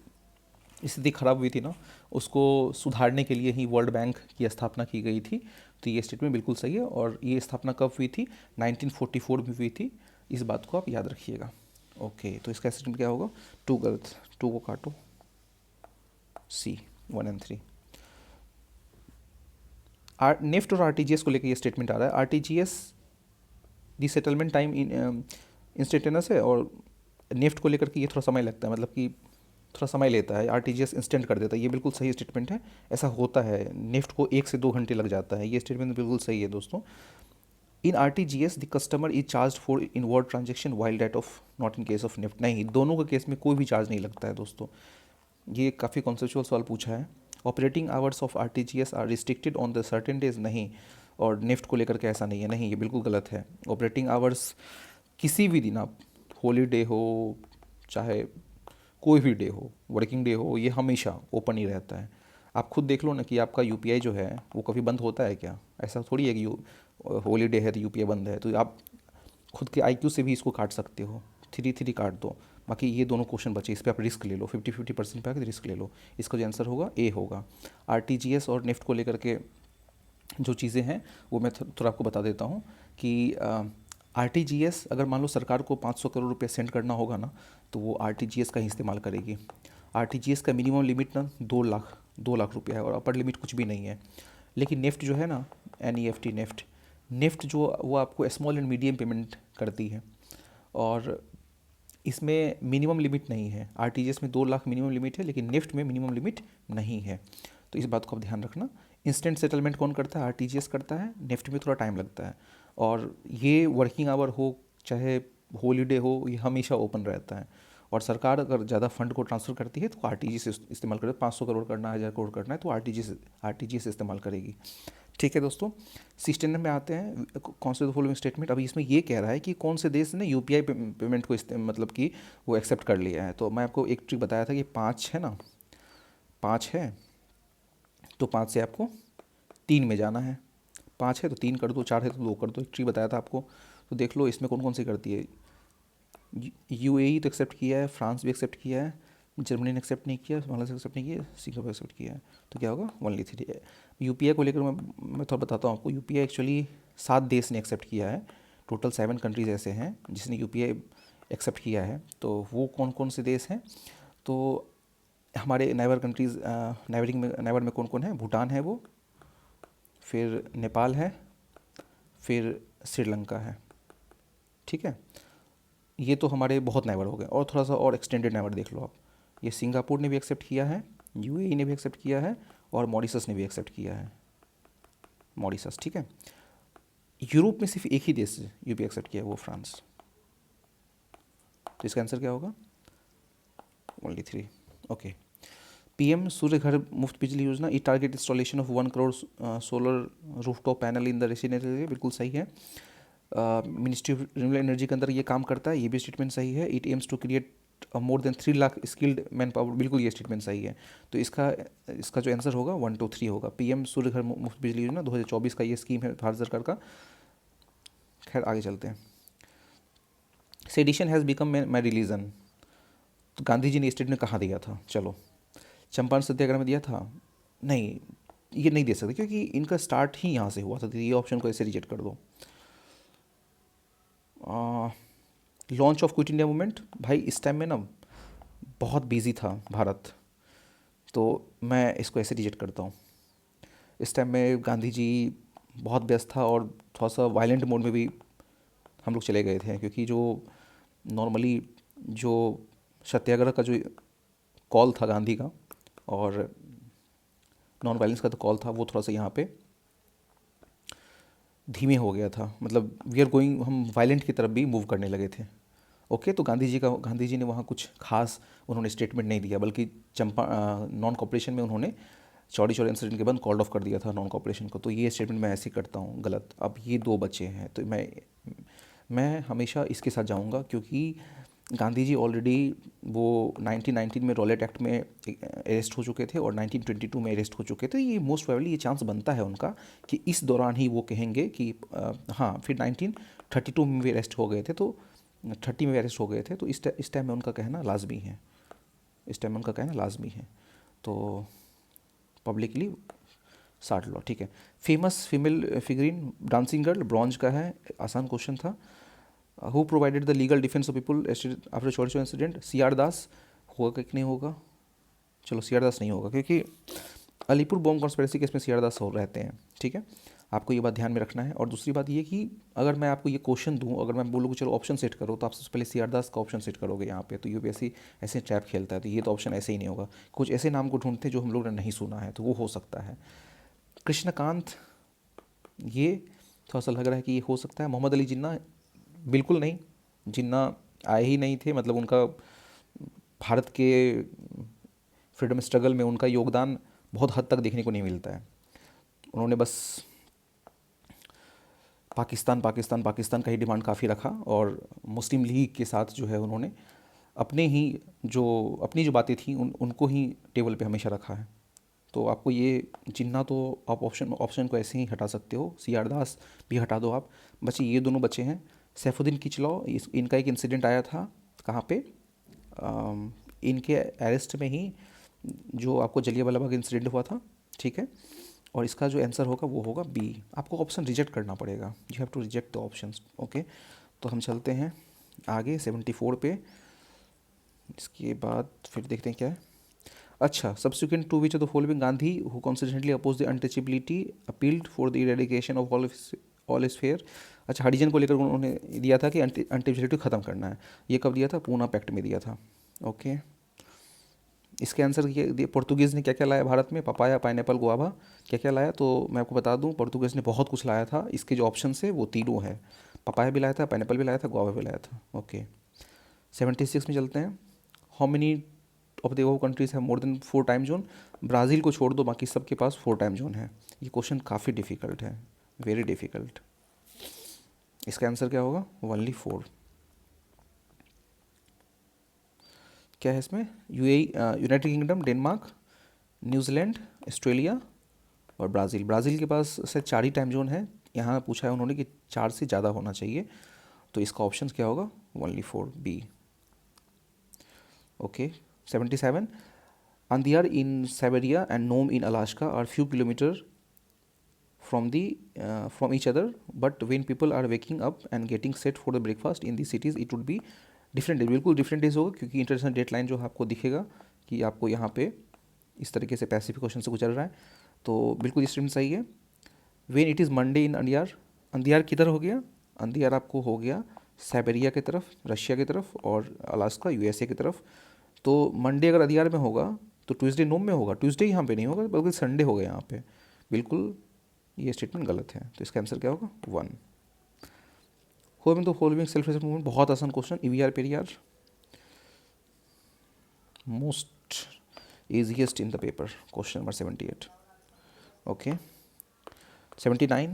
स्थिति खराब हुई थी ना, उसको सुधारने के लिए ही वर्ल्ड बैंक की स्थापना की गई थी। तो ये स्टेटमेंट बिल्कुल सही है। और ये स्थापना कब हुई थी, 1944 में हुई थी। इस बात को आप याद रखिएगा। ओके, तो इसका स्टेटमेंट क्या होगा, 2 गलत, 2 को काटो, सी 1 and 3। नेफ्ट और RTGS को लेकर ये स्टेटमेंट आ रहा है। RTGS the settlement time in instantaneous है, और नेफ्ट को लेकर के ये थोड़ा समय लगता है, मतलब कि थोड़ा समय लेता है। RTGS इंस्टेंट कर देता है, ये बिल्कुल सही स्टेटमेंट है। ऐसा होता है, नेफ्ट को 1 से 2 घंटे लग जाता है। ये स्टेटमेंट बिल्कुल सही है दोस्तों। In RTGS the customer is charge for inward transaction while that of not in case of NEFT, नहीं, दोनों के केस में कोई भी चार्ज नहीं लगता है दोस्तों। ये काफ़ी कॉन्सेप्चुअल सवाल पूछा है। Operating hours of RTGS are restricted on the certain days, नहीं, और नेफ्ट को लेकर के ऐसा नहीं है, नहीं, ये बिल्कुल गलत है। ऑपरेटिंग आवर्स किसी भी दिन, आप हॉलीडे हो चाहे कोई भी डे हो, वर्किंग डे हो, ये हमेशा ओपन ही रहता है। आप खुद देख लो ना कि आपका UPI जो है वो कभी बंद होता है क्या? ऐसा थोड़ी है कि हॉलीडे है तो UPI बंद है। तो आप खुद के IQ से भी इसको काट सकते हो, 3 काट दो। बाकी ये दोनों क्वेश्चन बचे, इस पर आप रिस्क ले लो, 50-50% पे आके रिस्क ले लो। इसका जो आंसर होगा ए होगा। RTGS और नेफ्ट को लेकर के जो चीज़ें हैं वो मैं थोड़ा आपको बता देता हूँ कि RTGS अगर मान लो सरकार को 500 करोड़ रुपये सेंड करना होगा ना, तो वो RTGS का ही इस्तेमाल करेगी। RTGS का मिनिमम लिमिट ना 2 लाख रुपया है, और अपर लिमिट कुछ भी नहीं है। लेकिन नेफ्ट जो है ना, NEFT नेफ्ट जो वो आपको स्मॉल एंड मीडियम पेमेंट करती है, और इसमें मिनिमम लिमिट नहीं है। RTGS में 2 लाख मिनिमम लिमिट है, लेकिन नेफ्ट में मिनिमम लिमिट नहीं है। तो इस बात को आप ध्यान रखना। इंस्टेंट सेटलमेंट कौन करता है, RTGS करता है। नेफ्ट में थोड़ा टाइम लगता है, और ये वर्किंग आवर हो चाहे हॉलीडे हो, ये हमेशा ओपन रहता है। और सरकार अगर ज़्यादा फंड को ट्रांसफ़र करती है तो RTGS इस्तेमाल करे, 500 करोड़ करना है, 1000 करोड़ करना है, तो RTGS इस्तेमाल करेगी। ठीक है दोस्तों, 16 में आते हैं। कौन से फॉलोइंग स्टेटमेंट, अभी इसमें ये कह रहा है कि कौन से देश ने UPI पेमेंट को मतलब कि वो एक्सेप्ट कर लिया है। तो मैं आपको एक ट्रिक बताया था कि 5 है ना, 5 है तो 5 से आपको 3 में जाना है। 5 है तो 3 कर दो, 4 है तो 2 कर दो। एक ट्रिक बताया था आपको, तो देख लो इसमें कौन कौन सी करती है। UAE तो एक्सेप्ट किया है, फ्रांस भी एक्सेप्ट किया है, जर्मनी ने एक्सेप्ट नहीं किया, बांग्लादेश एक्सेप्ट नहीं किया, सिंगापुर एक्सेप्ट किया है। तो क्या होगा, ओनली 3। UPI को लेकर मैं थोड़ा बताता हूँ आपको। UPI एक्चुअली 7 देश ने एक्सेप्ट किया है। टोटल 7 कंट्रीज़ ऐसे हैं जिसने UPI एक्सेप्ट किया है। तो वो कौन कौन से देश हैं, तो हमारे नाइबर कंट्रीज़, नाइबर में कौन कौन है, भूटान है वो, फिर नेपाल है, फिर श्रीलंका है। ठीक है, ये तो हमारे बहुत नाइबर हो गए। और थोड़ा सा और एक्सटेंडेड नाइबर देख लो आप, ये सिंगापुर ने भी एक्सेप्ट किया है यूएई ने भी एक्सेप्ट किया है और मॉरिशस ने भी एक्सेप्ट किया है, मॉरिशस, ठीक है। यूरोप में सिर्फ एक ही देश ये भी एक्सेप्ट किया है, वो फ्रांस। तो इसका आंसर क्या होगा? ओनली 3। ओके। पीएम सूर्य घर मुफ्त बिजली योजना, ई target installation of 1 crore solar rooftop panel in the residential area, बिल्कुल सही है। मिनिस्ट्री ऑफ रिन्यूएबल एनर्जी के अंदर ये काम करता है, ये भी स्टेटमेंट सही है। It aims to create more than 3 lakh skilled man power, बिल्कुल ये स्टेटमेंट सही है। तो इसका जो आंसर होगा 1 2 3 होगा। पीएम सूर्य घर मुफ्त बिजली योजना 2024 का ये स्कीम है भारत सरकार का। खैर आगे चलते हैं। Sedition has become my religion, तो गांधी जी ने स्टेटमेंट कहाँ दिया था? चलो, चंपारण सत्याग्रह में दिया था? नहीं, ये नहीं दे सकते क्योंकि इनका स्टार्ट ही यहाँ से हुआ था, तो ये ऑप्शन को ऐसे रिजेक्ट कर दो। Launch of quit India movement, भाई इस टाइम में ना बहुत बिजी था भारत, तो मैं इसको ऐसे रिजेक्ट करता हूँ। इस टाइम में गांधी जी बहुत व्यस्त था और थोड़ा सा वायलेंट मोड में भी हम लोग चले गए थे, क्योंकि जो नॉर्मली जो सत्याग्रह का जो कॉल था गांधी का और नॉन वायलेंस का तो कॉल था, वो थोड़ा सा यहाँ पे धीमे हो गया था, मतलब वी आर गोइंग, हम वायलेंट की तरफ भी मूव करने लगे थे। ओके, तो गांधी जी ने वहाँ कुछ खास उन्होंने स्टेटमेंट नहीं दिया, बल्कि नॉन कॉपरेशन में उन्होंने चौड़ी चौड़ी इंसिडेंट के बाद कॉल्ड ऑफ कर दिया था नॉन कॉपरेशन को। तो ये स्टेटमेंट मैं ऐसे ही करता हूँ गलत। अब ये 2 बचे हैं, तो मैं हमेशा इसके साथ जाऊँगा, क्योंकि गांधी जी ऑलरेडी वो 1919 में रॉलेट एक्ट में अरेस्ट हो चुके थे और 1922 में अरेस्ट हो चुके थे। ये मोस्ट प्रोबेबली ये चांस बनता है उनका कि इस दौरान ही वो कहेंगे कि हाँ, फिर 1932 में भी अरेस्ट हो गए थे, तो 30 में अरेस्ट हो गए थे, तो इस टाइम में उनका कहना लाजमी है, इस टाइम में उनका कहना लाजमी है। तो पब्लिकली 60 लो, ठीक है। Famous female figurine dancing girl, bronze का है, आसान क्वेश्चन था। Who provided the legal defence of people after चौड़ी इंसिडेंट, सी आर दास होगा कि नहीं होगा? चलो सी आर दास नहीं होगा, क्योंकि अलीपुर बॉम्ब कॉन्स्पिरेसी केस में सी आर दास हो रहते हैं, ठीक है। आपको ये बात ध्यान में रखना है। और दूसरी बात ये कि अगर मैं आपको ये क्वेश्चन दूं, अगर मैं बोलूँ कि चलो ऑप्शन सेट करो, तो आप सबसे पहले सी आर दास का ऑप्शन सेट करोगे यहाँ पे, तो यूपीएससी ऐसे ट्रैप खेलता है, तो ये तो ऑप्शन ऐसे ही नहीं होगा। कुछ ऐसे नाम को ढूंढते हैं जो हम लोग ने नहीं सुना है, तो वो हो सकता है। कृष्णकांत, ये थोड़ा सा लग रहा है कि ये हो सकता है। मोहम्मद अली जिन्ना, बिल्कुल नहीं, जिन्ना आए ही नहीं थे, मतलब उनका भारत के फ्रीडम स्ट्रगल में उनका योगदान बहुत हद तक देखने को नहीं मिलता है। उन्होंने बस पाकिस्तान पाकिस्तान पाकिस्तान का ही डिमांड काफ़ी रखा, और मुस्लिम लीग के साथ जो है उन्होंने अपनी जो बातें थी उनको ही टेबल पे हमेशा रखा है। तो आपको ये जिन्ना तो आप ऑप्शन को ऐसे ही हटा सकते हो, सी आर दास भी हटा दो आप। बचे ये दोनों बचे हैं। सैफुद्दीन किचलौ, इनका एक इंसिडेंट आया था कहाँ पे, इनके अरेस्ट में ही जो आपको जलियांवाला बाग इंसिडेंट हुआ था, ठीक है। और इसका जो आंसर होगा वो होगा बी। आपको ऑप्शन रिजेक्ट करना पड़ेगा, you have to reject the options. Okay, तो हम चलते हैं आगे 74 पे। इसके बाद फिर देखते हैं क्या है। अच्छा, subsequent to which of the following Gandhi who constitutionally oppose the untouchability appealed for the eradication of all is fair. अच्छा, हरिजन को लेकर उन्होंने दिया था कि अनटचेबिलिटी ख़त्म करना है। ये कब दिया था? पूना पैक्ट में दिया था। ओके, इसके आंसर पोर्तुगीज़ ने क्या क्या लाया भारत में? पपाया, पाइनएप्पल, गुआवा, क्या क्या लाया? तो मैं आपको बता दूं, पोर्तुगीज़ ने बहुत कुछ लाया था। इसके जो ऑप्शन है वो तीनों है, पपाया भी लाया था, पाइनएप्पल भी लाया था, गुआवा भी लाया था। ओके, 76 में चलते हैं। How many of the above countries है more than 4 time zone? Brazil को छोड़ दो, बाकी सबके पास 4 टाइम जोन है। ये क्वेश्चन काफ़ी डिफ़िकल्ट है, वेरी डिफ़िकल्ट। इसका आंसर क्या होगा? ओनली 4। क्या है इसमें? UAE, United kingdom, Denmark, New Zealand, Australia और ब्राज़ील। ब्राज़ील के पास से 4 ही टाइम जोन है। यहाँ पूछा है उन्होंने कि 4 से ज़्यादा होना चाहिए, तो इसका ऑप्शन क्या होगा? Only 4, B. Okay, 77। Anadyr in Siberia and Nome in Alaska are few kilometer from each other, but when people are waking up and getting set for the breakfast in these cities it would be different days, बिल्कुल different days होगा, क्योंकि international date line जो आपको दिखेगा कि आपको यहाँ पे इस तरीके से पैसिफिक ओशन से गुजर रहा है, तो बिल्कुल ये स्टेटमेंट सही है। वेन इट इज़ मंडे इन अंदियार, अंदियार किधर हो गया? अंदियार आपको हो गया साइबेरिया की तरफ, रशिया की तरफ, और अलास्का यूएसए की तरफ। तो मंडे अगर अंदियार में होगा तो ट्यूसडे नो में होगा, ट्यूसडे यहाँ पे नहीं होगा बल्कि संडे होगा यहाँ पे। बिल्कुल ये स्टेटमेंट गलत है, तो इसका आंसर क्या होगा 1। हो में तो फॉलोइंग सेल्फ रेस्पेक्ट मूवमेंट, बहुत आसान question, EVR Periyar, most easiest in the paper, question number 78. Okay, 79,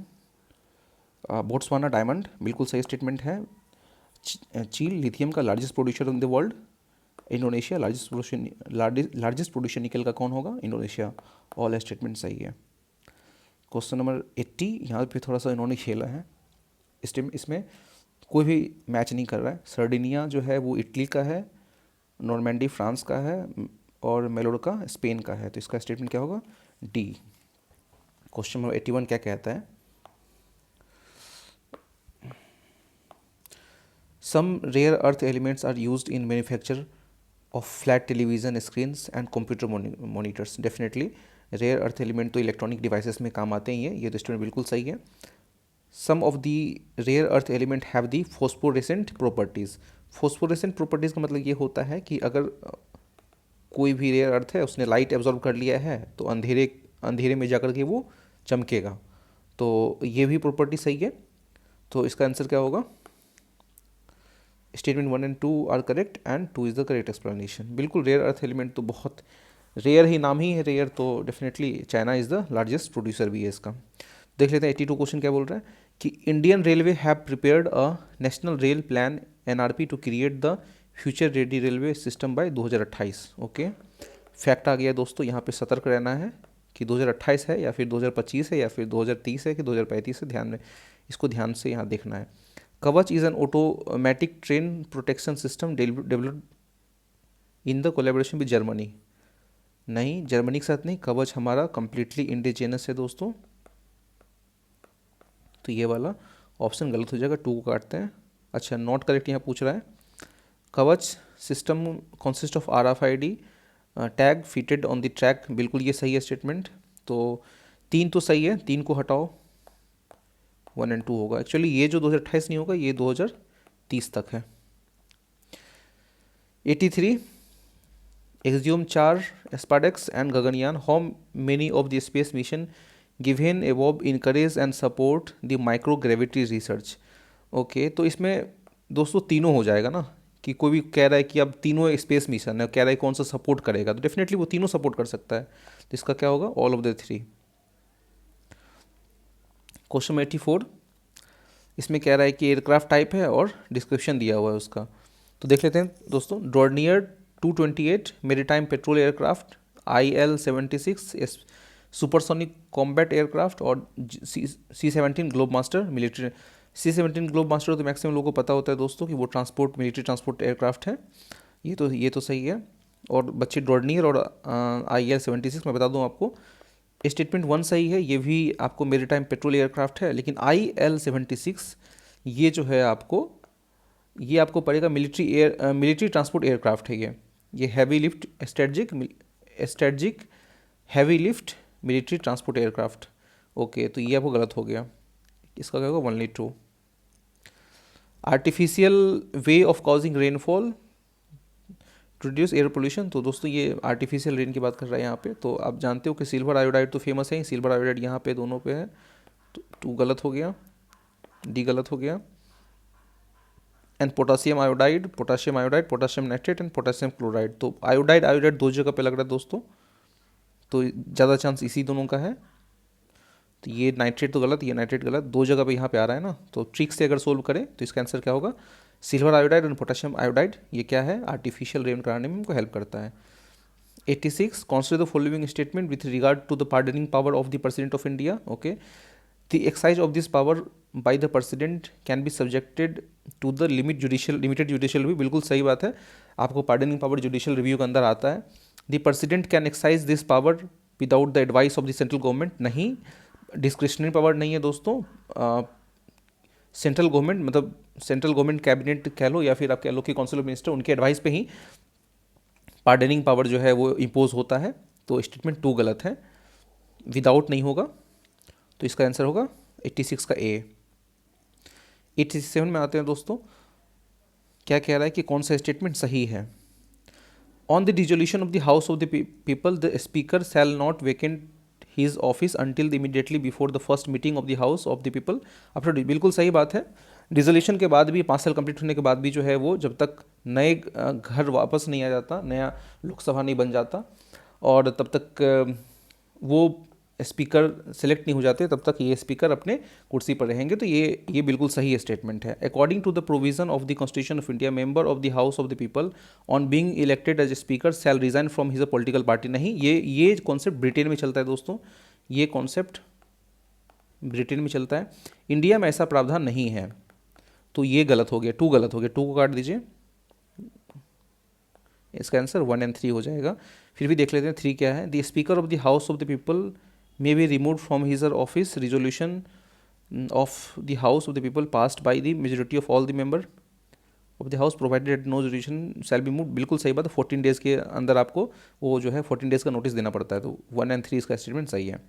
Botswana diamond, बिल्कुल सही स्टेटमेंट है। चीन लिथियम का largest producer in the world, Indonesia largest producer nickel का कौन होगा, इंडोनेशिया। ऑल स्टेटमेंट सही है। क्वेश्चन नंबर 80, यहाँ पे थोड़ा सा इन्होंने खेला है, इसमें कोई भी मैच नहीं कर रहा है। सर्डिनिया जो है वो इटली का है, नॉर्मैंडी फ्रांस का है, और मेलोर्का स्पेन का है। तो इसका स्टेटमेंट क्या होगा, डी। क्वेश्चन नंबर 81 क्या कहता है, some rare earth elements are used in manufacture of flat television screens and computer monitors. Definitely rare earth element तो इलेक्ट्रॉनिक डिवाइसेस में काम आते ही हैं, ये तो स्टेटमेंट बिल्कुल सही है। Some of the rare earth element have the phosphorescent properties. Phosphorescent properties का मतलब ये होता है कि अगर कोई भी रेयर अर्थ है उसने लाइट एब्जॉर्ब कर लिया है तो अंधेरे में जाकर के वो चमकेगा, तो ये भी प्रॉपर्टी सही है। तो इसका आंसर क्या होगा, statement 1 and 2 are correct and 2 is the correct explanation. बिल्कुल रेयर अर्थ एलिमेंट तो बहुत रेयर ही, नाम ही है रेयर, तो definitely China is the largest producer भी है इसका। देख लेते हैं 82 क्वेश्चन क्या बोल रहा है कि Indian railway have prepared a national rail plan NRP to create the future ready railway system by 2028। Okay, fact आ गया दोस्तों, यहाँ पे सतर्क रहना है कि 2028 है या फिर 2025 है या फिर 2030 है कि 2035 है, ध्यान में इसको ध्यान से यहाँ देखना है। कवच is an automatic train protection system developed in the collaboration with Germany. नहीं, जर्मनी के साथ नहीं, कवच हमारा कंप्लीटली इंडिजिनस है दोस्तों, तो ये वाला ऑप्शन गलत हो जाएगा, 2 को काटते हैं। अच्छा, नॉट करेक्ट यहाँ पूछ रहा है। कवच system consist of RFID tag fitted on the track, बिल्कुल ये सही है स्टेटमेंट। तो 3 तो सही है, 3 को हटाओ, 1 एंड 2 होगा। एक्चुअली ये जो 2028 नहीं होगा, ये 2030 तक है। 83, Axiom 4 SpaDeX and Gaganyaan, how many of the space mission given above encourage and support the micro gravity research. Okay, तो इसमें दोस्तों तीनों हो जाएगा ना, कि कोई भी कह रहा है कि अब तीनों स्पेस मिशन है, कह रहा है कौन सा सपोर्ट करेगा, तो डेफिनेटली वो तीनों सपोर्ट कर सकता है, तो इसका क्या होगा, ऑल ऑफ द 3। क्वेश्चन 84, इसमें कह रहा है कि एयरक्राफ्ट टाइप है और डिस्क्रिप्शन दिया हुआ है उसका, तो देख लेते हैं दोस्तों। Dornier 228 maritime petrol aircraft, IL-76 supersonic combat aircraft, और C-17 globe master military. C-17 globe master तो मैक्सिमम लोगों को पता होता है दोस्तों कि वो मिलिट्री ट्रांसपोर्ट एयरक्राफ्ट है, ये तो सही है। और बच्चे डॉर्नियर और IL-76 मैं बता दूं आपको, स्टेटमेंट 1 सही है, ये भी आपको मेरीटाइम पेट्रोल एयरक्राफ्ट है, लेकिन IL-76 ये जो है ये आपको पड़ेगा मिलिट्री ट्रांसपोर्ट एयरक्राफ्ट है ये heavy lift strategic heavy lift military transport aircraft. Okay, तो ये आपको गलत हो गया, इसका क्या होगा, 1-2। Artificial way of causing rainfall to reduce air pollution, तो दोस्तों ये आर्टिफिशियल रेन की बात कर रहा है यहाँ पे। तो आप जानते हो कि सिल्वर आयोडाइड तो फेमस है, सिल्वर आयोडाइड यहाँ पे दोनों पे है, तो 2 गलत हो गया, डी गलत हो गया। And potassium iodide, potassium nitrate and potassium chloride, तो आयोडाइड 2 जगह पे लग रहा है दोस्तों, तो ज़्यादा चांस इसी दोनों का है। तो ये नाइट्रेट तो गलत, ये नाइट्रेट गलत, 2 जगह पे यहाँ पे आ रहा है ना, तो ट्रिक से अगर सोल्व करें तो इसका आंसर क्या होगा, सिल्वर आयोडाइड और पोटासियम आयोडाइड, ये क्या है, आर्टिफिशियल रेन कराने में हमको हेल्प करता है। 86, consider the following statement with regard to the pardoning power of the president of India. Okay, the exercise of this power by the president can be subjected to the limited judicial review, बिल्कुल सही बात है, आपको pardoning power judicial review के अंदर आता है। The president can exercise this power without the advice of the central government, नहीं, डिस्क्रिशनरी पावर नहीं है दोस्तों। सेंट्रल गवर्नमेंट मतलब सेंट्रल गवर्नमेंट कैबिनेट कह लो या फिर आप कह लो कि काउंसिल ऑफ मिनिस्टर, उनके एडवाइस पे ही पार्डनिंग पावर जो है वो इम्पोज होता है। तो स्टेटमेंट 2 गलत है, विदाउट नहीं होगा, तो इसका आंसर होगा 86 का ए। 87 में आते हैं दोस्तों, क्या कह रहा है कि कौन सा स्टेटमेंट सही है। On the dissolution of the house of the people the speaker shall not vacant his office until the immediately before the first meeting of the house of the people. After, बिल्कुल सही बात है। Dissolution के बाद भी 5 साल complete होने के बाद भी जो है वो जब तक नए घर वापस नहीं आ जाता, नया लोकसभा नहीं बन जाता, और तब तक वो स्पीकर सेलेक्ट नहीं हो जाते, तब तक ये स्पीकर अपने कुर्सी पर रहेंगे। तो ये बिल्कुल सही स्टेटमेंट है। According to the provision of the constitution of India, member of the house of the people on being elected as speaker shall resign from his a political party. नहीं, ये कॉन्सेप्ट ब्रिटेन में चलता है दोस्तों, ये concept Britain में चलता है, इंडिया में ऐसा प्रावधान नहीं है। तो ये गलत हो गया, 2 गलत हो गया, 2 को काट दीजिए, इसका आंसर 1 और 3 हो जाएगा। फिर भी देख लेते हैं 3 क्या है। The speaker of the house of the people may be removed from his or office resolution of the house of the people passed by the majority of all the member of the house provided that no resolution shall be moved। बिल्कुल सही बात है, 14 days के अंदर आपको वो जो है 14 डेज़ का नोटिस देना पड़ता है। तो 1 और 3 इसका स्टेटमेंट सही है।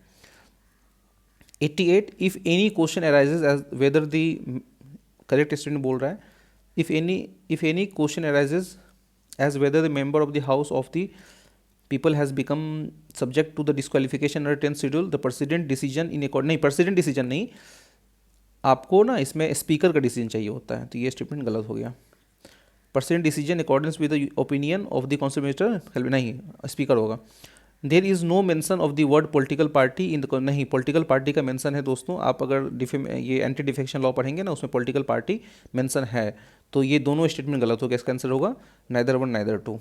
88, if any question arises as whether the, correct statement बोल रहा है, if any question arises as whether the member of the house of the people has become subject to the disqualification under 10th schedule the precedent decision in accord, नहीं precedent decision नहीं, आपको ना इसमें speaker का decision चाहिए होता है, तो ये स्टेटमेंट गलत हो गया। precedent decision accordance with the opinion of the consummation नहीं, स्पीकर होगा। There is no mention of the word political party in the, नहीं पॉलिटिकल पार्टी का मेंशन है दोस्तों, आप अगर ये एंटी डिफेक्शन लॉ पढ़ेंगे ना उसमें पॉलिटिकल पार्टी मेंशन है। तो ये दोनों स्टेटमेंट गलत हो गया, इसका आंसर होगा neither 1 neither 2।